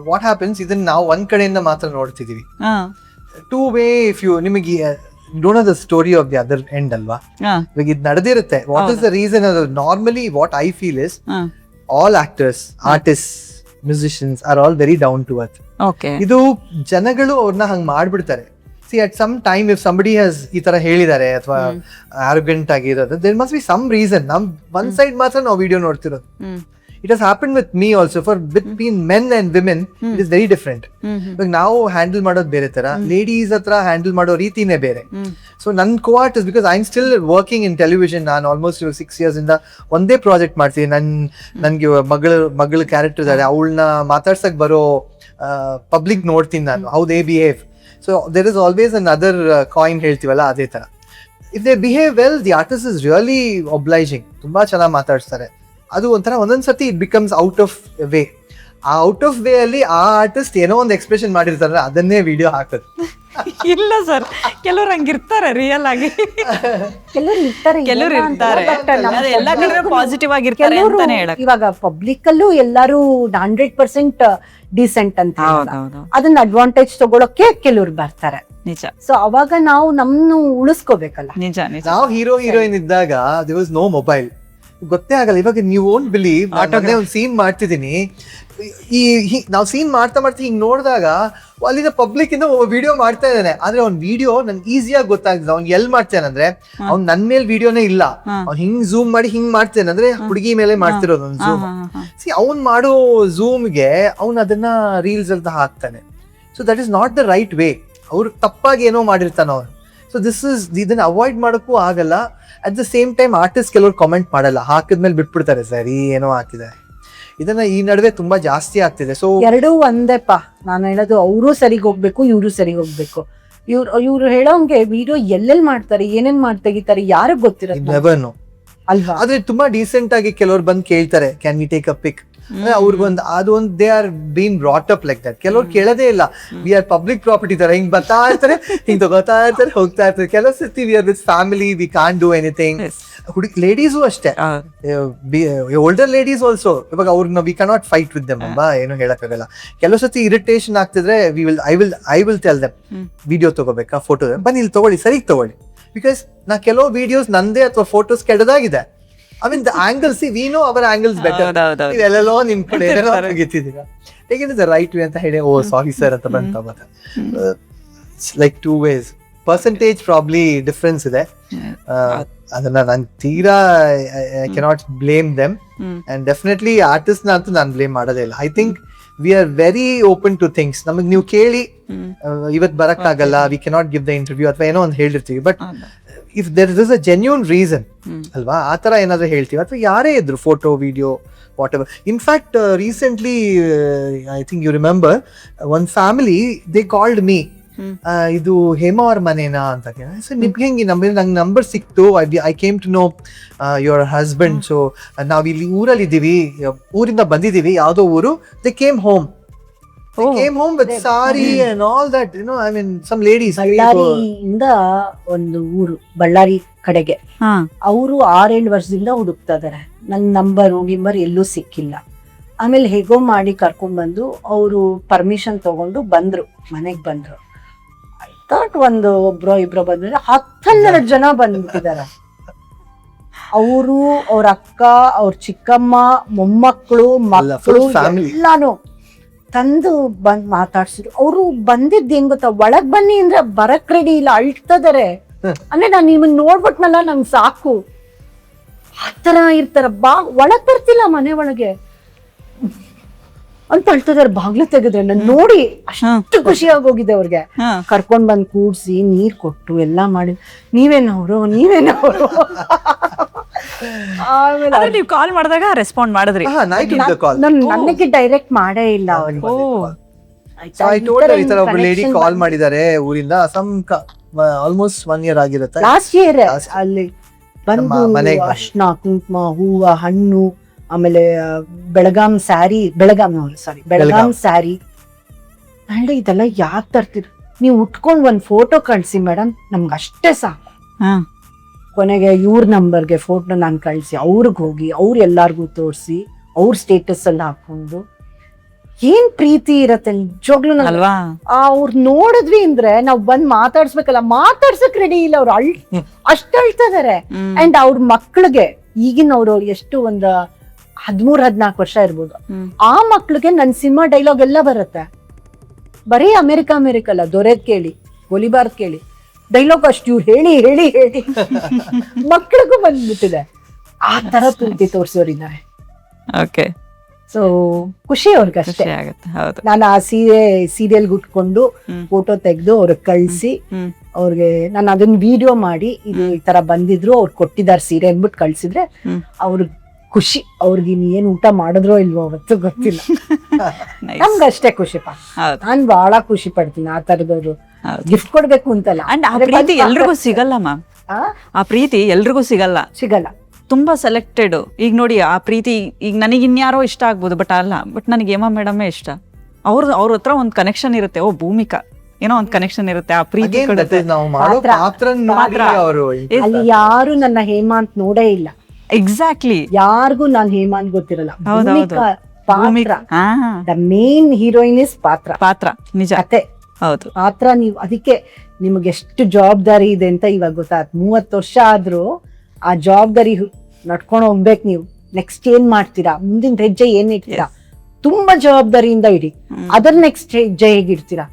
What happens, ಇದನ್ನ ನಾವು ಒಂದ್ ಕಡೆಯಿಂದ ಮಾತ್ರ ನೋಡ್ತಿದೀವಿ. ಟೂ ವೇ, ಇಫ್ ಯು ನಿಮಗೆ don't know the story of the other end ಅಲ್ವಾ. ಇವಾಗ ಇದು ನಡೆದಿರುತ್ತೆ. What is the reason? Normally what I feel is all actors, artist, musicians are all very down to earth. ಇದು ಜನಗಳು ಅವ್ರನ್ನ ಹಂಗ್ ಮಾಡ್ಬಿಡ್ತಾರೆ. See at some time if somebody has ಈ ತರ ಹೇಳಿದ್ದಾರೆ ಅಥವಾ ಆರೋಗ್ಯಂಟ್ ಆಗಿರೋದು, there must be some reason. ನಮ್ ಒಂದ್ ಸೈಡ್ ಮಾತ್ರ ನಾವು ವಿಡಿಯೋ ನೋಡ್ತಿರೋದು. It has happened with me also. For between men and women, it is very different. ಇವಾಗ ನಾವು ಹ್ಯಾಂಡಲ್ ಮಾಡೋದು ಬೇರೆ ತರ, ಲೇಡೀಸ್ ಹತ್ರ ಹ್ಯಾಂಡಲ್ ಮಾಡೋ ರೀತಿನೇ ಬೇರೆ. ಸೊ ನನ್ ಕೋಆರ್ಟ್ is because I am still working in television. ನಾನು ಆಲ್ಮೋಸ್ಟ್ 6 years ಇಂದ ಒಂದೇ ಪ್ರಾಜೆಕ್ಟ್ ಮಾಡ್ತೀನಿ. ನನ್ಗೆ ಮಗಳ ಕ್ಯಾರೆಕ್ಟರ್ ಇದ್ದಾರೆ, ಅವಳನ್ನ ಮಾತಾಡ್ಸಕ್ ಬರೋ ಪಬ್ಲಿಕ್ ನೋಡ್ತೀನಿ ನಾನು, how they behave. So there is always an other coin ಹೇಳ್ತೀವಲ್ಲ, ಅದೇ ತರ. If they behave well, the artist is really obliging, ತುಂಬಾ ಚೆನ್ನಾಗಿ ಮಾತಾಡ್ತಾರೆ. ಅದು ಒಂಥರ ಒಂದೊಂದ್ಸತಿ it becomes out of way. ಆ ಔಟ್ ಆಫ್ ವೇ ಅಲ್ಲಿ ಆ ಆರ್ಟಿಸ್ಟ್ ಏನೋ ಒಂದು ಎಕ್ಸ್ಪ್ರೆಷನ್ ಮಾಡಿರ್ತಾರೆ, ಅದನ್ನೇ ವಿಡಿಯೋ ಹಾಕೋದು. ಇಲ್ಲ ಸರ್, ಕೆಲವ್ರು ಹಂಗಿರ್ತಾರೆ ರಿಯಲ್ ಆಗಿ, ಕೆಲವ್ರು ಇರ್ತಾರೆ ಎಲ್ಲ ಕಡೆ ಪಾಸಿಟಿವ್ ಆಗಿರ್ತಾರೆ ಅಂತಾನೆ ಹೇಳಕ್. ಇವಾಗ ಪಬ್ಲಿಕ್ ಅಲ್ಲೂ ಎಲ್ಲರೂ 100% ಡೀಸೆಂಟ್ ಅಂತ, ಅದನ್ನ ಅಡ್ವಾಂಟೇಜ್ ತಗೊಳಕ್ಕೆ ಕೆಲವ್ರು ಬರ್ತಾರೆ. ನಿಜ. ಸೊ ಅವಾಗ ನಾವು ನಮ್ನು ಉಳಿಸ್ಕೋಬೇಕಲ್ಲ. ನಿಜ ನಿಜ. ನಾವು ಹೀರೋ ಹೀರೋಯಿನ್ ಇದ್ದಾಗ ದೇರ್ ವಾಸ್ ನೋ ಮೊಬೈಲ್, ಗೊತ್ತೇ ಆಗಲ್ಲ. ಇವಾಗ ನೀವು ಓಂಟ್ ಬಿಲೀವ್, ನಾನೇ ಒಂದು ಸೀನ್ ಮಾಡ್ತಿದ್ದೀನಿ, ನಾವು ಸೀನ್ ಮಾಡ್ತಾ ಹಿಂಗ್ ನೋಡಿದಾಗ ಅಲ್ಲಿಂದ ಪಬ್ಲಿಕ್ ಇಂದ ವಿಡಿಯೋ ಮಾಡ್ತಾ ಇದ್ದಾನೆ. ಆದ್ರೆ ಅವ್ನ್ ವಿಡಿಯೋ ನನ್ಗೆ ಈಸಿಯಾಗಿ ಗೊತ್ತಾಗ್ತದೆ ಅವ್ನ್ ಎಲ್ ಮಾಡ್ತೇನಂದ್ರೆ, ಅವ್ನ್ ನನ್ ಮೇಲೆ ವಿಡಿಯೋನೇ ಇಲ್ಲ, ಅವ್ನ್ ಹಿಂಗ್ ಝೂಮ್ ಮಾಡಿ ಹಿಂಗ್ ಮಾಡ್ತೇನಂದ್ರೆ ಹುಡುಗಿ ಮೇಲೆ ಮಾಡ್ತಿರೋದು ಅವ್ನ್ ಝೂಮ್. ಅವ್ನ್ ಮಾಡೋ ಝೂಮ್ಗೆ ಅವ್ನ್ ಅದನ್ನ ರೀಲ್ಸ್ ಅಂತ ಹಾಕ್ತಾನೆ. So that is not the right way. ಅವ್ರು ತಪ್ಪಾಗಿ ಏನೋ ಮಾಡಿರ್ತಾನ ಅವ್ರು. ಸೊ ಇದನ್ನ ಅವಾಯ್ಡ್ ಮಾಡೋಕ್ಕೂ ಆಗಲ್ಲ. At the same time artist ಕೆಲವ್ರು ಕಾಮೆಂಟ್ ಮಾಡಲ್ಲ, ಹಾಕಿದ್ಮೇಲೆ ಬಿಟ್ಬಿಡ್ತಾರೆ, ಸರಿ ಏನೋ ಹಾಕಿದೆ. ಇದನ್ನ ಈ ನಡುವೆ ತುಂಬಾ ಜಾಸ್ತಿ ಆಗ್ತಿದೆ. ಸೊ ಎರಡೂ ಒಂದೇಪ್ಪ, ನಾನು ಹೇಳೋದು. ಅವರು ಸರಿಗ್ ಹೋಗ್ಬೇಕು, ಇವ್ರು ಸರಿಗ್ ಹೋಗ್ಬೇಕು. ಇವ್ರು ಹೇಳೋಂಗೆ ವಿಡಿಯೋ ಎಲ್ಲೆಲ್ಲಿ ಮಾಡ್ತಾರೆ, ಏನೇನ್ ಮಾಡಿ ತೆಗಿತಾರೆ, ಯಾರಿಗ್ ಗೊತ್ತಿರೋದು ಅಲ್ವಾ. ಆದ್ರೆ ತುಂಬಾ ಡೀಸೆಂಟ್ ಆಗಿ ಕೆಲವ್ರು ಬಂದ್ ಕೇಳ್ತಾರೆ, ಕ್ಯಾನ್ ವಿ ಟೇಕ್ ಅ ಪಿಕ್. ಅವ್ರಿಗೊಂದು ಅದೊಂದು they are been brought up like that. ಕೆಲವ್ರು ಕೇಳೋದೇ ಇಲ್ಲ, ವಿ ಆರ್ ಪಬ್ಲಿಕ್ ಪ್ರಾಪರ್ಟಿ ತರ ಹಿಂಗ್ ಬರ್ತಾ ಇರ್ತಾರೆ, ಹಿಂಗ್ ತಗೋತಾ ಇರ್ತಾರೆ, ಹೋಗ್ತಾ ಇರ್ತಾರೆ. ಕೆಲವು ಸರ್ತಿ we are with family, we can't do anything. Ladies ಅಷ್ಟೇ, ಓಲ್ಡರ್ ಲೇಡೀಸ್ ಆಲ್ಸೋ. ಇವಾಗ ಅವ್ರನ್ನ V cannot fight with them ಅಲ್ವಾ, ಏನು ಹೇಳಕ್ಕಾಗಲ್ಲ. ಕೆಲವು ಸರ್ತಿ ಇರಿಟೇಷನ್ ಆಗ್ತಿದ್ರೆ I will tell them, video ತಗೋಬೇಕಾ, ಫೋಟೋ ಬನ್ನಿ ಇಲ್ಲಿ ತಗೊಳ್ಳಿ, ಸರಿಗ್ ತಗೊಳ್ಳಿ. ಬಿಕಾಸ್ ನಾ ಕೆಲವು ವಿಡಿಯೋಸ್ ನಂದೇ ಅಥವಾ photos ಕೆಡದಾಗಿದೆ. I mean the angles, see we know our angles better. ಇವೆಲ್ಲೋ ನಿಮ್ ಕಡೆ ಏನೋ ತೆಗಿತಿದ್ದೀರಾ, take it the right way ಅಂತ ಹೇಳಿ ಓ ಸಾರಿ ಸರ್ ಅಂತ ಬಂತ. Like two ways, percentage probably difference ಇದೆ. ಅದನ್ನ ನಾನು ತೀರಾ I cannot blame them. And definitely artist ನ ಅಂತೂ ನಾನು ಬ್ಲೇಮ್ ಮಾಡೋದೇ ಇಲ್ಲ. I think we are very open to things. ನಮಗ್ ನೀವು ಕೇಳಿ ಇವತ್ ಬರಕ್ ಆಗಲ್ಲ, we cannot give the interview ಅಥವಾ ಏನೋ ಒಂದು ಹೇಳಿರ್ತೀವಿ. But if there is a genuine reason ಅಲ್ವಾ, ಆ ತರ ಏನಾದ್ರು ಹೇಳ್ತೀವಿ. ಅಥವಾ ಯಾರೇ ಇದ್ರು, photo, video, whatever. In fact recently I think you remember, ಒಂದ್ ಫ್ಯಾಮಿಲಿ ದೇ ಕಾಲ್ಡ್ ಮೀ, ಇದು ಹೇಮಾ ಅವ್ರ ಮನೇನಾ ಅಂತ. ಸೊ ನಿಮ್ಗೆ ಹೆಂಗೆ ನಂಗೆ ನಂಬರ್ ಸಿಕ್ತು, I came to know your husband. So ನಾವ್ ಇಲ್ಲಿ ಊರಲ್ಲಿ ಇದ್ದೀವಿ, ಊರಿಂದ ಬಂದಿದ್ದೀವಿ, ಯಾವ್ದೋ ಊರು. They came home, came home with sari and all that, you know, I mean some ladies. ಬಳ್ಳಾರಿಯಿಂದ ಒಂದು ಊರು, ಬಳ್ಳಾರಿ ಕಡೆಗೆ. ಅವರು 6-7 ವರ್ಷದಿಂದ ಹುಡುಕ್ತಾ ಇದಾರೆ. ನನ್ ನಂಬರ್ ಎಲ್ಲೂ ಸಿಕ್ಕಿಲ್ಲ. ಆಮೇಲೆ ಹೇಗೋ ಮಾಡಿ ಕರ್ಕೊಂಡ್ ಬಂದು ಅವರು ಪರ್ಮಿಷನ್ ತಗೊಂಡು ಬಂದ್ರು, ಮನೆಗ್ ಬಂದ್ರು. ಐ ಥಾಟ್ ಒಂದು ಒಬ್ರೋ ಇಬ್ರೋ ಬಂದ್ರೆ 10-12 ಜನ ಬಂದ್ಬಿಟ್ಟಿದಾರ. ಅವರು, ಅವ್ರ ಅಕ್ಕ, ಅವ್ರ ಚಿಕ್ಕಮ್ಮ, ಮೊಮ್ಮಕ್ಕಳು, ಮಕ್ಕಳು family. ಎಲ್ಲಾನು ತಂದು ಬಂದ್ ಮಾತಾಡ್ಸಿದ್ರು. ಅವರು ಬಂದಿದ್ದು ಏನ್ ಗೊತ್ತಾ, ಒಳಗ್ ಬನ್ನಿ ಅಂದ್ರೆ ಬರಕ್ ರೆಡಿ ಇಲ್ಲ, ಅಳ್ತದಾರೆ. ಅಂದ್ರೆ ನಾನು ನಿಮ್ಮನ್ನ ನೋಡ್ಬಿಟ್ನಲ್ಲ ನಂಗೆ ಸಾಕು ಆತರ ಇರ್ತಾರ. ಒಳಗ್ ಬರ್ತಿಲ್ಲ ಮನೆ ಒಳಗೆ ಅಂತ ಅಳ್ತಿದಾರೆ. ಬಾಗ್ಲು ತೆಗೆದ್ರೆ ನಾನು ನೋಡಿ ಅಷ್ಟು ಖುಷಿ ಆಗೋಗಿದೆ ಅವ್ರಿಗೆ. ಕರ್ಕೊಂಡ್ ಬಂದ್ ಕೂಡ್ಸಿ ನೀರ್ ಕೊಟ್ಟು ಎಲ್ಲಾ ಮಾಡಿ, ನೀವೇನವ್ರು ಆಮೇಲೆ ನೀವು ಕಾಲ್ ಮಾಡಿದಾಗ ರೆಸ್ಪಾಂಡ್ ಮಾಡಿದ್ರಿ? ನೈಟ್ ದ ಕಾಲ್ ನನಗೆ ಡೈರೆಕ್ಟ್ ಮಾಡೇ ಇಲ್ಲ ಅವ್ರಿಗೆ. So I told her ಈ ತರ ಒಬ್ಬ ಲೇಡಿ ಕಾಲ್ ಮಾಡಿದ್ದಾರೆ ಊರಿಂದ, ಆಲ್ಮೋಸ್ಟ್ 1 year ಆಗಿರುತ್ತೆ. ಲಾಸ್ಟ್ ಇಯರ್ ಅಲ್ಲಿ ಬಂದು ಅರ್ಶನ, ಕುಂಕುಮ, ಹೂವ, ಹಣ್ಣು, ಆಮೇಲೆ ಬೆಳಗಾಂ ಸ್ಯಾರಿ. ಅಂದ್ರೆ ಇದೆಲ್ಲ ಯಾಕೆ ತರ್ತೀರ, ನೀವು ಉಟ್ಕೊಂಡ್ ಒಂದ್ ಫೋಟೋ ಕಳ್ಸಿ ಮೇಡಮ್, ನಮ್ಗೆ ಅಷ್ಟೇ ಸಾಕು. ಕೊನೆಗೆ ಇವ್ರ ನಂಬರ್ಗೆ ಫೋಟೋ ನಾನು ಕಳ್ಸಿ ಅವ್ರಿಗೆ ಹೋಗಿ ಅವ್ರು ಎಲ್ಲಾರ್ಗೂ ತೋರಿಸಿ ಅವ್ರ ಸ್ಟೇಟಸ್ ಅಲ್ಲಿ ಹಾಕೊಂಡು ಏನ್ ಪ್ರೀತಿ ಇರತ್ತೆ ನಿಜವಾಗ್ಲೂ ಅಲ್ವಾ. ಅವ್ರು ನೋಡಿದ್ವಿ ಅಂದ್ರೆ ನಾವ್ ಬಂದ್ ಮಾತಾಡ್ಸ್ಬೇಕಲ್ಲ, ಮಾತಾಡ್ಸಕ್ ರೆಡಿ ಇಲ್ಲ ಅವ್ರು. ಅಷ್ಟ ಅಳ್ತಿದಾರೆ. ಅಂಡ್ ಅವ್ರ ಮಕ್ಳಿಗೆ ಈಗಿನವ್ರು ಎಷ್ಟು ಒಂದ್ 13-14 ವರ್ಷ ಇರ್ಬೋದು, ಆ ಮಕ್ಳಿಗೆ ನನ್ ಸಿನಿಮಾ ಡೈಲಾಗ್ ಎಲ್ಲ ಬರುತ್ತೆ. ಬರೀ ಅಮೆರಿಕಲ್ಲ, ದೊರೆದ್ ಕೇಳಿ, ಗೋಲಿಬಾರ್ದ್ ಕೇಳಿ, ಡೈಲಾಗ್ ಅಷ್ಟು ಇವ್ರು ಹೇಳಿ ಹೇಳಿ ಹೇಳಿ ಮಕ್ಳಿಗೂ ಬಂದ್ಬಿಟ್ಟಿದೆ. ಆ ತರ ಪ್ರೀತಿ ತೋರ್ಸೋರಿದ್ದಾರೆ. ಓಕೆ, ಸೊ ಖುಷಿ ಅವ್ರಿಗಷ್ಟೇ. ನಾನು ಆ ಸೀರಿಯಲ್ ಉಟ್ಕೊಂಡು ಫೋಟೋ ತೆಗೆದು ಅವ್ರಿಗೆ ಕಳ್ಸಿ, ಅವ್ರಿಗೆ ನಾನು ಅದನ್ನ ವಿಡಿಯೋ ಮಾಡಿ ಇದು ಈ ತರ ಬಂದಿದ್ರು, ಅವ್ರು ಕೊಟ್ಟಿದ್ದಾರೆ ಸೀರೆ ಅಂದ್ಬಿಟ್ಟು ಕಳ್ಸಿದ್ರೆ ಅವ್ರಿಗೆ ಖುಷಿ. ಅವ್ರಿಗೆ ಇನ್ ಏನ್ ಊಟ ಮಾಡಿದ್ರೋ ಇಲ್ವೋ ಅವತ್ತು ಗೊತ್ತಿಲ್ಲ. ನಮ್ಗಷ್ಟೇ ಖುಷಿಪ್ಪ. ನಾನ್ ಬಹಳ ಖುಷಿ ಪಡ್ತೀನಿ ಆ ತರದವ್ರು ಗಿಫ್ಟ್ ಕೊಡ್ಬೇಕು ಅಂತಲ್ಲ. ಅಂಡ್ ಆ ಪ್ರೀತಿ ಎಲ್ರಿಗೂ ಸಿಗಲ್ಲ ಮ್ಯಾಮ್. ಆ ಪ್ರೀತಿ ಎಲ್ರಿಗೂ ಸಿಗಲ್ಲ. ತುಂಬಾ ಸೆಲೆಕ್ಟೆಡ್. ಈಗ ನೋಡಿ ಆ ಪ್ರೀತಿ, ಈಗ ನನಗೆ ಇನ್ಯಾರೋ ಇಷ್ಟ ಆಗ್ಬೋದು, ಬಟ್ ನನಗೆ ಹೇಮಾ ಮೇಡಮೇ ಇಷ್ಟ. ಅವ್ರ ಹತ್ರ ಒಂದ್ ಕನೆಕ್ಷನ್ ಇರುತ್ತೆ. ಓ ಭೂಮಿಕಾ ಏನೋ ಒಂದ್ ಕನೆಕ್ಷನ್ ಇರುತ್ತೆ. ಆ ಪ್ರೀತಿ ಅಲ್ಲಿ ಯಾರು ನನ್ನ ಹೇಮಾ ಅಂತ ನೋಡೇ ಇಲ್ಲ. ಎಕ್ಸಾಕ್ಟ್ಲಿ, ಯಾರಿಗೂ ನಾನ್ ಹೇಮಾ ಅಂತ ಗೊತ್ತಿರಲ್ಲ. ದ ಮೇನ್ ಹೀರೋಯಿನ್ ಇಸ್ ಪಾತ್ರ ನಿಜ. ಕತೆ ಹೌದು. ಪಾತ್ರ. ನೀವು ಅದಕ್ಕೆ ನಿಮ್ಗೆ ಎಷ್ಟು ಜವಾಬ್ದಾರಿ ಇದೆ ಅಂತ ಇವಾಗ ಗೊತ್ತಾಯ್ತು. 30 ವರ್ಷ ಆದ್ರೂ ಆ ಜವಾಬ್ದಾರಿ ನಡ್ಕೊಂಡು ಹೋಗ್ಬೇಕು. ನೀವು ನೆಕ್ಸ್ಟ್ ಏನ್ ಮಾಡ್ತೀರಾ, ಮುಂದಿನ ಹೆಜ್ಜೆ ಏನ್ ಇಡ್ತೀರಾ, ತುಂಬಾ ಜವಾಬ್ದಾರಿಯಿಂದ ಇಡಿ. ಅದರ ನೆಕ್ಸ್ಟ್ ಹೆಜ್ಜೆ ಹೇಗಿಡ್ತೀರಾ,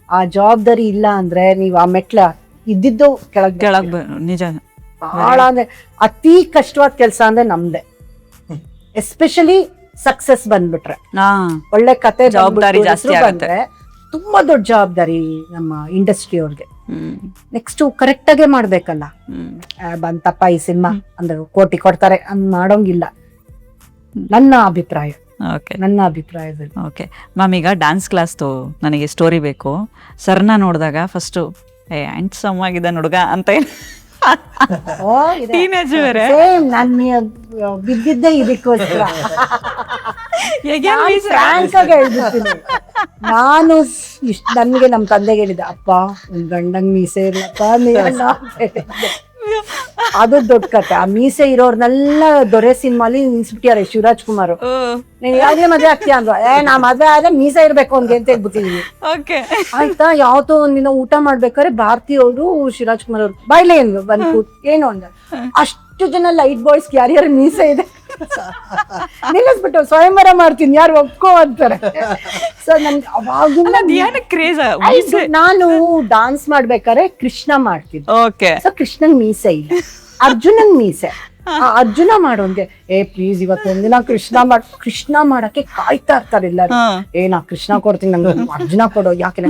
ಆ ಜವಾಬ್ದಾರಿ ಇಲ್ಲ ಅಂದ್ರೆ ನೀವು ಆ ಮೆಟ್ಲ ಇದ್ದಿದ್ದು ಕೆಳಗ್ ನಿಜ. ಬಹಳ ಅಂದ್ರೆ ಅತಿ ಕಷ್ಟವಾದ ಕೆಲಸ ಅಂದ್ರೆ ನಮ್ದೆ. ಎಸ್ಪೆಷಲಿ ಸಕ್ಸಸ್ ಬಂದ್ಬಿಟ್ರೆ, ಒಳ್ಳೆ ಕತೆ ಜವಾಬ್ದಾರಿ ಜಾಸ್ತಿ ಬಂದ್ರೆ ತುಂಬಾ ದೊಡ್ಡ ಜವಾಬ್ದಾರಿ ನಮ್ಮ ಇಂಡಸ್ಟ್ರಿ ಅವ್ರಿಗೆ. ನೆಕ್ಸ್ಟ್ ಕರೆಕ್ಟ್ ಆಗೇ ಮಾಡ್ಬೇಕಲ್ಲ. ಬಂತಪ್ಪ ಈ ಸಿನಿಮಾ ಅಂದ್ರೆ ಕೋಟಿ ಕೊಡ್ತಾರೆ ಅಂತ ಮಾಡೋಂಗಿಲ್ಲ, ನನ್ನ ಅಭಿಪ್ರಾಯದಲ್ಲಿ. ಓಕೆ ಮ್ಯಾಮ್, ಈಗ ಡ್ಯಾನ್ಸ್ ಕ್ಲಾಸ್ದು ನನಗೆ ಸ್ಟೋರಿ ಬೇಕು. ಸರ್ನ ನೋಡಿದಾಗ ಫಸ್ಟ್ ಹ್ಯಾಂಡ್ಸಮ್ ಆಗಿದ್ದಾನೆ ಹುಡುಗ ಅಂತ ಬಿದ್ದಿದ್ದೆ ಇದಕ್ಕೋಸ್ಕರ. ನಾನು ನನ್ಗೆ ನಮ್ ತಂದೆಗೆ ಹೇಳಿದ್ದೆ, ಅಪ್ಪ ನಿನ್ ಗಂಡಂಗ್ ಮೀಸೆ ಇರ್ಲಪ್ಪ ಅದು ದೊಡ್ಡ ಕತೆ. ಆ ಮೀಸೆ ಇರೋರ್ನೆಲ್ಲ ದೊರೆ ಸಿನಿಮಾಲಿ ನಿಲ್ಸ್ಬಿಟ್ಟಿದ್ದಾರೆ ಶಿವರಾಜ್ ಕುಮಾರ್. ನೀನ್ ಯಾವ್ದೇ ಮದ್ವೆ ಆಗ್ತೀಯ ಅಂದ್ರು, ನಾ ಮದ್ವೆ ಆದ್ರೆ ಮೀಸೆ ಇರ್ಬೇಕು ಅವ್ನಿಗೆ ಅಂತ ಹೇಳ್ಬಿಟ್ಟಿದೀನಿ. ಆಯ್ತಾ, ಯಾವತ್ತೋ ಒಂದಿನ ಊಟ ಮಾಡ್ಬೇಕಾದ್ರೆ ಭಾರತಿ ಅವರು ಶಿವರಾಜ್ ಕುಮಾರ್ ಅವ್ರು ಬಾಯ್ಲೆ ಏನು ಬಂದು ಏನು ಅಂದ, ಅಷ್ಟು ಜನ ಲೈಟ್ ಬಾಯ್ಸ್ ಯಾರ್ಯಾರು ಮೀಸೆ ಇದೆ ನಿಲ್ಲಿಸ್ಬಿಟ್ಟು ಸ್ವಯಂವರ ಮಾಡ್ತೀನಿ, ಯಾರು ಒಪ್ಕೋ ಅಂತಾರೆ. ಸೊ ನನ್ಗೆ ಅವಾಗಿಂದ ನಾನು ಡಾನ್ಸ್ ಮಾಡ್ಬೇಕಾದ್ರೆ ಕೃಷ್ಣ ಮಾಡ್ತಿದ್ದೆ. ಸೊ ಕೃಷ್ಣನ್ ಮೀಸೆ ಇಲ್ಲ, ಅರ್ಜುನನ್ ಮೀಸೆ. ಅರ್ಜುನ ಮಾಡೋನ್ಗೆ ಪ್ಲೀಸ್ ಇವತ್ತೊಂದಿನ ಕೃಷ್ಣ ಮಾಡಕ್ಕೆ ಕಾಯ್ತಾ ಇರ್ತಾರೆ ಎಲ್ಲರೂ. ನಾ ಕೃಷ್ಣ ಕೊಡ್ತೀನಿ, ನಂಗೆ ಅರ್ಜುನ ಕೊಡೋ. ಯಾಕೆ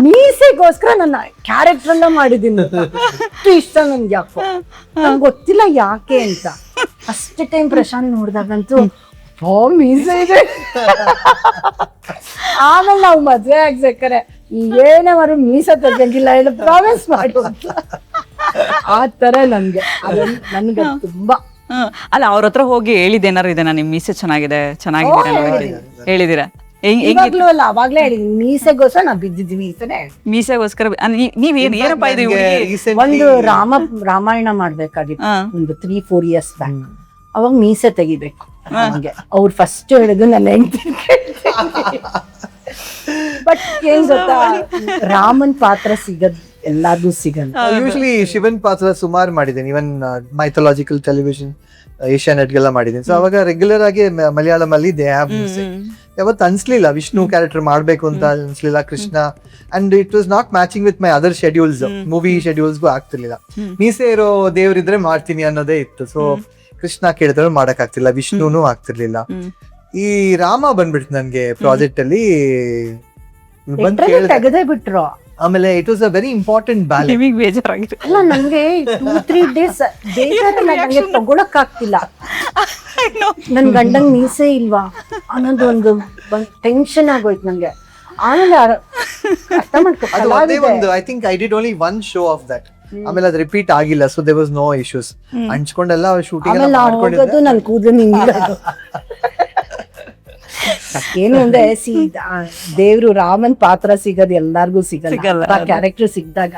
ಮೀಸೆಗೋಸ್ಕರ ನನ್ನ ಕ್ಯಾರೆಕ್ಟರ್ ಎಲ್ಲ ಮಾಡಿದೀನಿ. ಅಷ್ಟು ಇಷ್ಟ ನನ್ಗೆ. ಯಾಕೋ ನಂಗೆ ಗೊತ್ತಿಲ್ಲ ಯಾಕೆ ಅಂತ. ಫಸ್ಟ್ ಟೈಮ್ ಪ್ರಶಾಂತ್ ನೋಡ್ದಾಗಂತೂ ಮೀಸೆ ಇದೆ. ಆಮೇಲೆ ನಾವು ಮದ್ವೆ ಆಗ್ಬೇಕಾರೆ ಏನೇ ಅವರು ಮೀಸೆ ತೆಗಿಲ್ಲ ಹೇಳಿ ಪ್ರಾಮಿಸ್ ಮಾಡು. ಆ ತರ ನನ್ಗೆ ತುಂಬಾ ಅಲ್ಲ. ಅವ್ರ ಹತ್ರ ಹೋಗಿ ಹೇಳಿದ್ದೇನಾರು ಇದೆನಾ, ನಿಮ್ ಮೀಸೆ ಚೆನ್ನಾಗಿದೆ ಹೇಳಿದಿರಾ? ಇವಾಗ್ಲೂ ಅಲ್ಲ, ಅವಾಗ್ಲೇ ಹೇಳಿ ಮೀಸೆಗೋಸ್ಕರ ನಾ ಬಿದ್ದಿದ್ದೀನಿ. ಮೀಸೆಗೋಸ್ಕರ ಏನಪ್ಪ ಇದು? ಒಂದು ರಾಮಾಯಣ ಮಾಡ್ಬೇಕಾಗಿತ್ತು ಒಂದು 3-4 years ಬ್ಯಾಕ್. ಅವಾಗ ಮೀಸೆ ತೆಗಿಬೇಕು. ಅವ್ರು ಫಸ್ಟ್ ಹೇಳಿದ್ರು ನನ್ನ ಹೆಂಡತಿ. ಬಟ್ ಏನ್ ಗೊತ್ತಾ, ರಾಮನ್ ಪಾತ್ರ ಎಲ್ಲಾರ್ಗೂ ಸಿಗಲ್ಲ. ಯೂಶಲಿ ಶಿವನ್ ಪಾತ್ರ ಸುಮಾರು ಮಾಡಿದ್ದೀನಿ, ಇವನ್ ಮೈಥಾಲಜಿಕಲ್ ಟೆಲಿವಿಷನ್ ಏಷ್ಯಾನೆಟ್ಗೆಲ್ಲ ಮಾಡಿದ್ದೀನಿ. ಸೊ ಅವಾಗ ರೆಗ್ಯುಲರ್ ಆಗಿ ಮಲಯಾಳಂ ಅಲ್ಲಿ ದೇ ಹ್ಯಾವ್ ಮ್ಯೂಸಿಕ್. ಯಾವತ್ತು ಅನ್ಸ್ಲಿಲ್ಲ ವಿಷ್ಣು ಕ್ಯಾರೆಕ್ಟರ್ ಮಾಡ್ಬೇಕು ಅಂತ ಅನ್ಸ್ಲಿಲ್ಲ, Krishna. And it was not matching with my other schedules, movie ಶೆಡ್ಯೂಲ್ಸ್ಗೂ ಆಗ್ತಿರ್ಲಿಲ್ಲ. ಮೀಸೆ ಇರೋ ದೇವ್ರಿದ್ರೆ ಮಾಡ್ತೀನಿ ಅನ್ನೋದೇ ಇತ್ತು. ಸೊ ಕೃಷ್ಣ ಕೇಳಿದ್ರೆ ಮಾಡಕ್ ಆಗ್ತಿಲ್ಲ, ವಿಷ್ಣುನು ಆಗ್ತಿರ್ಲಿಲ್ಲ. ಈ ರಾಮ ಬಂದ್ಬಿಡ್ತು ನನ್ಗೆ ಪ್ರಾಜೆಕ್ಟ್ ಅಲ್ಲಿ ಬಂದ್ ಕೇಳಿದೆ. ತೆಗೆದೇ ಬಿಟ್ರು. ಆಮೇಲೆ it was a very important balance. ನಿಮಗೆ ಬೇಜಾರಾಗಿದೆ? ಅಲ್ಲ ನನ್ಗೆ 2-3 ಡೇಸ್ ಬೇಜಾರಲ್ಲ, ನಂಗೆ ತಗೊಳಕ್ ಆಗ್ತಿಲ್ಲ. ನನ್ ಗಂಡಂಗ್ ಮೀಸೆ ಇಲ್ವಾ ಅನ್ನೋದು ಒಂದು ಟೆನ್ಷನ್ ಆಗೋಯ್ತು ನಂಗೆ. ಆಮೇಲೆ ಅರ್ಥ ಮಾಡ್ಕೊ, ಅದು ಒಂದೇ ಒಂದು, I think I did only one show of that. ಆಮೇಲೆ ಅದು ರಿಪೀಟ್ ಆಗಿಲ್ಲ, so there was no issues. ಹಂಚ್ಕೊಂಡೆಲ್ಲ ಶೂಟಿಂಗ್ ಎಲ್ಲ ಆಮೇಲೆ ಮಾಡ್ಕೊಂಡಿದ್ದೆ. ಹೋಗೋದು ನನ್ ಕೂದಲು ನಿಂಗಿಲ್ಲ. ಏನು ಅಂದ್ರೆ ದೇವ್ರು ರಾಮನ್ ಪಾತ್ರ ಸಿಗೋದು ಎಲ್ಲಾರ್ಗು ಸಿಗಲ್ಲ. ಕ್ಯಾರೆಕ್ಟರ್ ಸಿಕ್ಕಿದಾಗ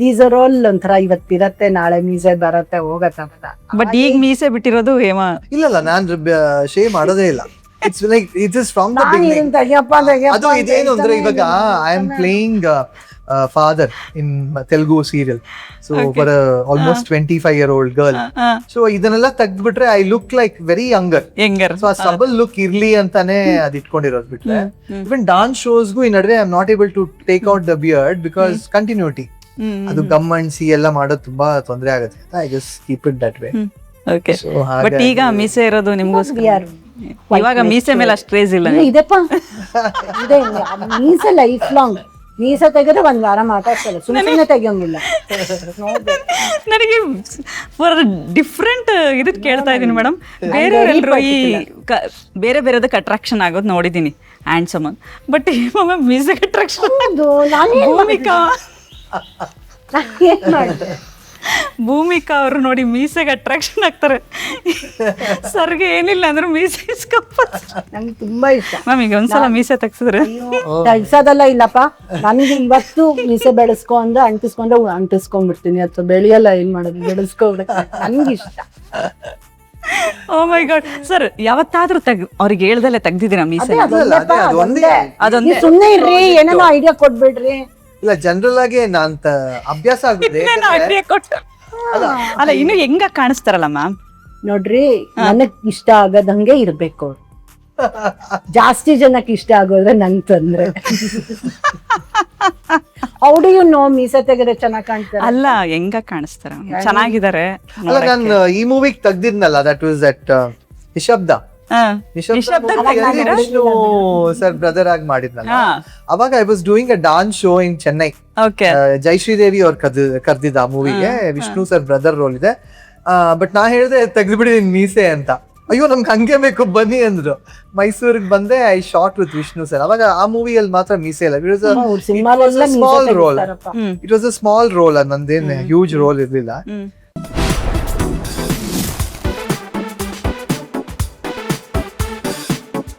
ದೀಸ್ ಆರ್ ಆಲ್ ಒಂಥರ ಇವತ್ತಿರತ್ತೆ, ನಾಳೆ ಮೀಸೆ ಬರತ್ತೆ ಹೋಗತ್ತ. ಬಟ್ ಈಗ ಮೀಸೆ ಬಿಟ್ಟಿರೋದು ಹೇಮಾ? ಇಲ್ಲ ನಾನ್ ಶೇವ್ ಮಾಡೋದೇ ಇಲ್ಲ. It's like it is from the beginning. ಅದು ಇದೇನು ಅಂದ್ರೆ ಇವಾಗ I am playing father in Telugu serial. So for almost 25-year-old girl. So ಇದನ್ನೆಲ್ಲ ತೆಗ್ದ್ಬಿಟ್ರೆ I look like very younger. So a subtle look ಇರ್ಲಿ ಅಂತಾನೆ ಅದ್ ಇಟ್ಕೊಂಡಿರೋದು ಬಿಟ್ರೆ. ಇವನ್ ಡಾನ್ಸ್ ಶೋಸ್ಗೂ ಈ ನಡುವೆ I am not able to take out the beard because continuity. ಅದು ಗಮ್ ಅಣ್ಸಿ ಎಲ್ಲ ಮಾಡೋದು ತುಂಬಾ ತೊಂದರೆ ಆಗುತ್ತೆ. I just keep it that way. Okay. But ಈಗ ಮೀಸೆ ಇರೋದು ನಿಮ್ಗೋಸ್ಕರ. ಇವಾಗ ಮೀಸೆ ಮೇಲೆ ಅಷ್ಟು ಕ್ರೇಜ್ ಇಲ್ಲ. ಇದೆಪ್ಪ ಇದೆ ಮೀಸೆ ಲೈಫ್ ಲಾಂಗ್. ಮೀಸೆ ತೆಗೆದ್ರೆ ಒಂದ್ ವಾರ ಮಾತಾಡ್ತಾರೆ, ಸುಮ್ಮನೆ ತೆಗಿಯೋಂಗಿಲ್ಲ. ನನಗೆ ಫಾರ್ ಡಿಫ್ರೆಂಟ್ ಇದಕ್ಕೆ ಕೇಳ್ತಾ ಇದ್ದೀನಿ ಮೇಡಮ್. ಬೇರೆಯವರೆಲ್ಲರೂ ಈ ಬೇರೆ ಬೇರೆದಕ್ಕೆ ಅಟ್ರಾಕ್ಷನ್ ಆಗೋದು ನೋಡಿದ್ದೀನಿ ಹ್ಯಾಂಡ್ಸಮ್, ಬಟ್ ಮೀಸೆಗೆ ಅಟ್ರಾಕ್ಷನ್. ಭೂಮಿಕಾ ಅವರು ನೋಡಿ ಮೀಸೆಗೆ ಅಟ್ರಾಕ್ಷನ್ ಆಗ್ತಾರೆ. ಸರ್ಗೆ ಏನಿಲ್ಲ ಅಂದ್ರೆ ಮೀಸೆ ನಂಗೆ ತುಂಬಾ ಇಷ್ಟ. ಮ್ಯಾಮ್ ಈಗ ಒಂದ್ಸಲ ಮೀಸೆ ತೆಗ್ಸಿದ್ರೆ ತೆಗ್ಸೋದಲ್ಲ ಇಲ್ಲಪ್ಪ, ನನ್ಗೆ ಇವತ್ತು ಮೀಸೆ ಬೆಳೆಸ್ಕೊ ಅಂದ್ರೆ ಅಂಟಿಸ್ಕೊಂಡ್ಬಿಡ್ತೀನಿ. ಅಥವಾ ಬೆಳೆಯಲ್ಲ, ಏನ್ ಮಾಡೋದು, ಬೆಳೆಸ್ಕೊಬಿಡಕ್ಕೆ ನನ್ಗೆ ಇಷ್ಟ. ಓ ಮೈ ಗಾಡ್. ಸರ್ ಯಾವತ್ತಾದ್ರೂ ಅವ್ರಿಗೆ ಹೇಳ್ದಲ್ಲೇ ತೆಗ್ದಿದ್ದೀರಾ ಮೀಸೆ? ಅದೊಂದೇ. ಸುಮ್ನೆ ಇರ್ರಿ, ಏನೇನೋ ಐಡಿಯಾ ಕೊಡ್ಬೇಡ್ರಿ. ಇಲ್ಲ ಜನರಲ್ ಆಗಿ ನಾನ್ ಅಭ್ಯಾಸ ಆಗುತ್ತೆ. ಅಲ್ಲ ಇನ್ನು ಹೆಂಗ ಕಾಣಿಸ್ತಾರಲ್ಲ ಮ್ಯಾಮ್ ನೋಡ್ರಿ, ನನಗ್ ಇಷ್ಟ ಆಗದಂಗೆ ಇರ್ಬೇಕು. ಜಾಸ್ತಿ ಜನಕ್ಕೆ ಇಷ್ಟ ಆಗೋದ್ರೆ ನಂಗ್ ತೊಂದ್ರೆ. ಹೌಡು ನೋ ಮೀಸೆ ತೆಗೆದ್ರೆ ಚೆನ್ನಾಗ್ ಕಾಣ್ತಾರೆ. ಅಲ್ಲ ಹೆಂಗ ಕಾಣಿಸ್ತಾರ, ಚೆನ್ನಾಗಿದ್ದಾರೆ. ಅಲ್ಲ ನಾನು ಈ ಮೂವಿಗೆ ತೆಗ್ದಿದ್ನಲ್ಲ, that was that Nishabda. Vishnu sir brother ಆಗಿ ಮಾಡಿದ್ನಲ್ಲ, ಅವಾಗ I was doing a dance show in Chennai. Jayashreedevi ಅವ್ರು ಕರ್ದಿದ್ದ ಆ ಮೂವಿಗೆ. ವಿಷ್ಣು ಸರ್ ಬ್ರದರ್ ರೋಲ್ ಇದೆ. ಬಟ್ ನಾ ಹೇಳಿದೆ ತೆಗ್ದ್ಬಿಡಿದೀನಿ ಮೀಸೆ ಅಂತ. ಅಯ್ಯೋ ನಮ್ಗೆ ಹಂಗೆ ಬೇಕು ಬನ್ನಿ ಅಂದ್ರು. ಮೈಸೂರಿಗೆ ಬಂದೆ, I shot with Vishnu sir. ಅವಾಗ ಆ ಮೂವಿಯಲ್ಲಿ ಮಾತ್ರ ಮೀಸೆ ಇಲ್ಲ. Small role. It was a small role, ನಂದೇನ್ ಹ್ಯೂಜ್ ರೋಲ್ ಇರ್ಲಿಲ್ಲ.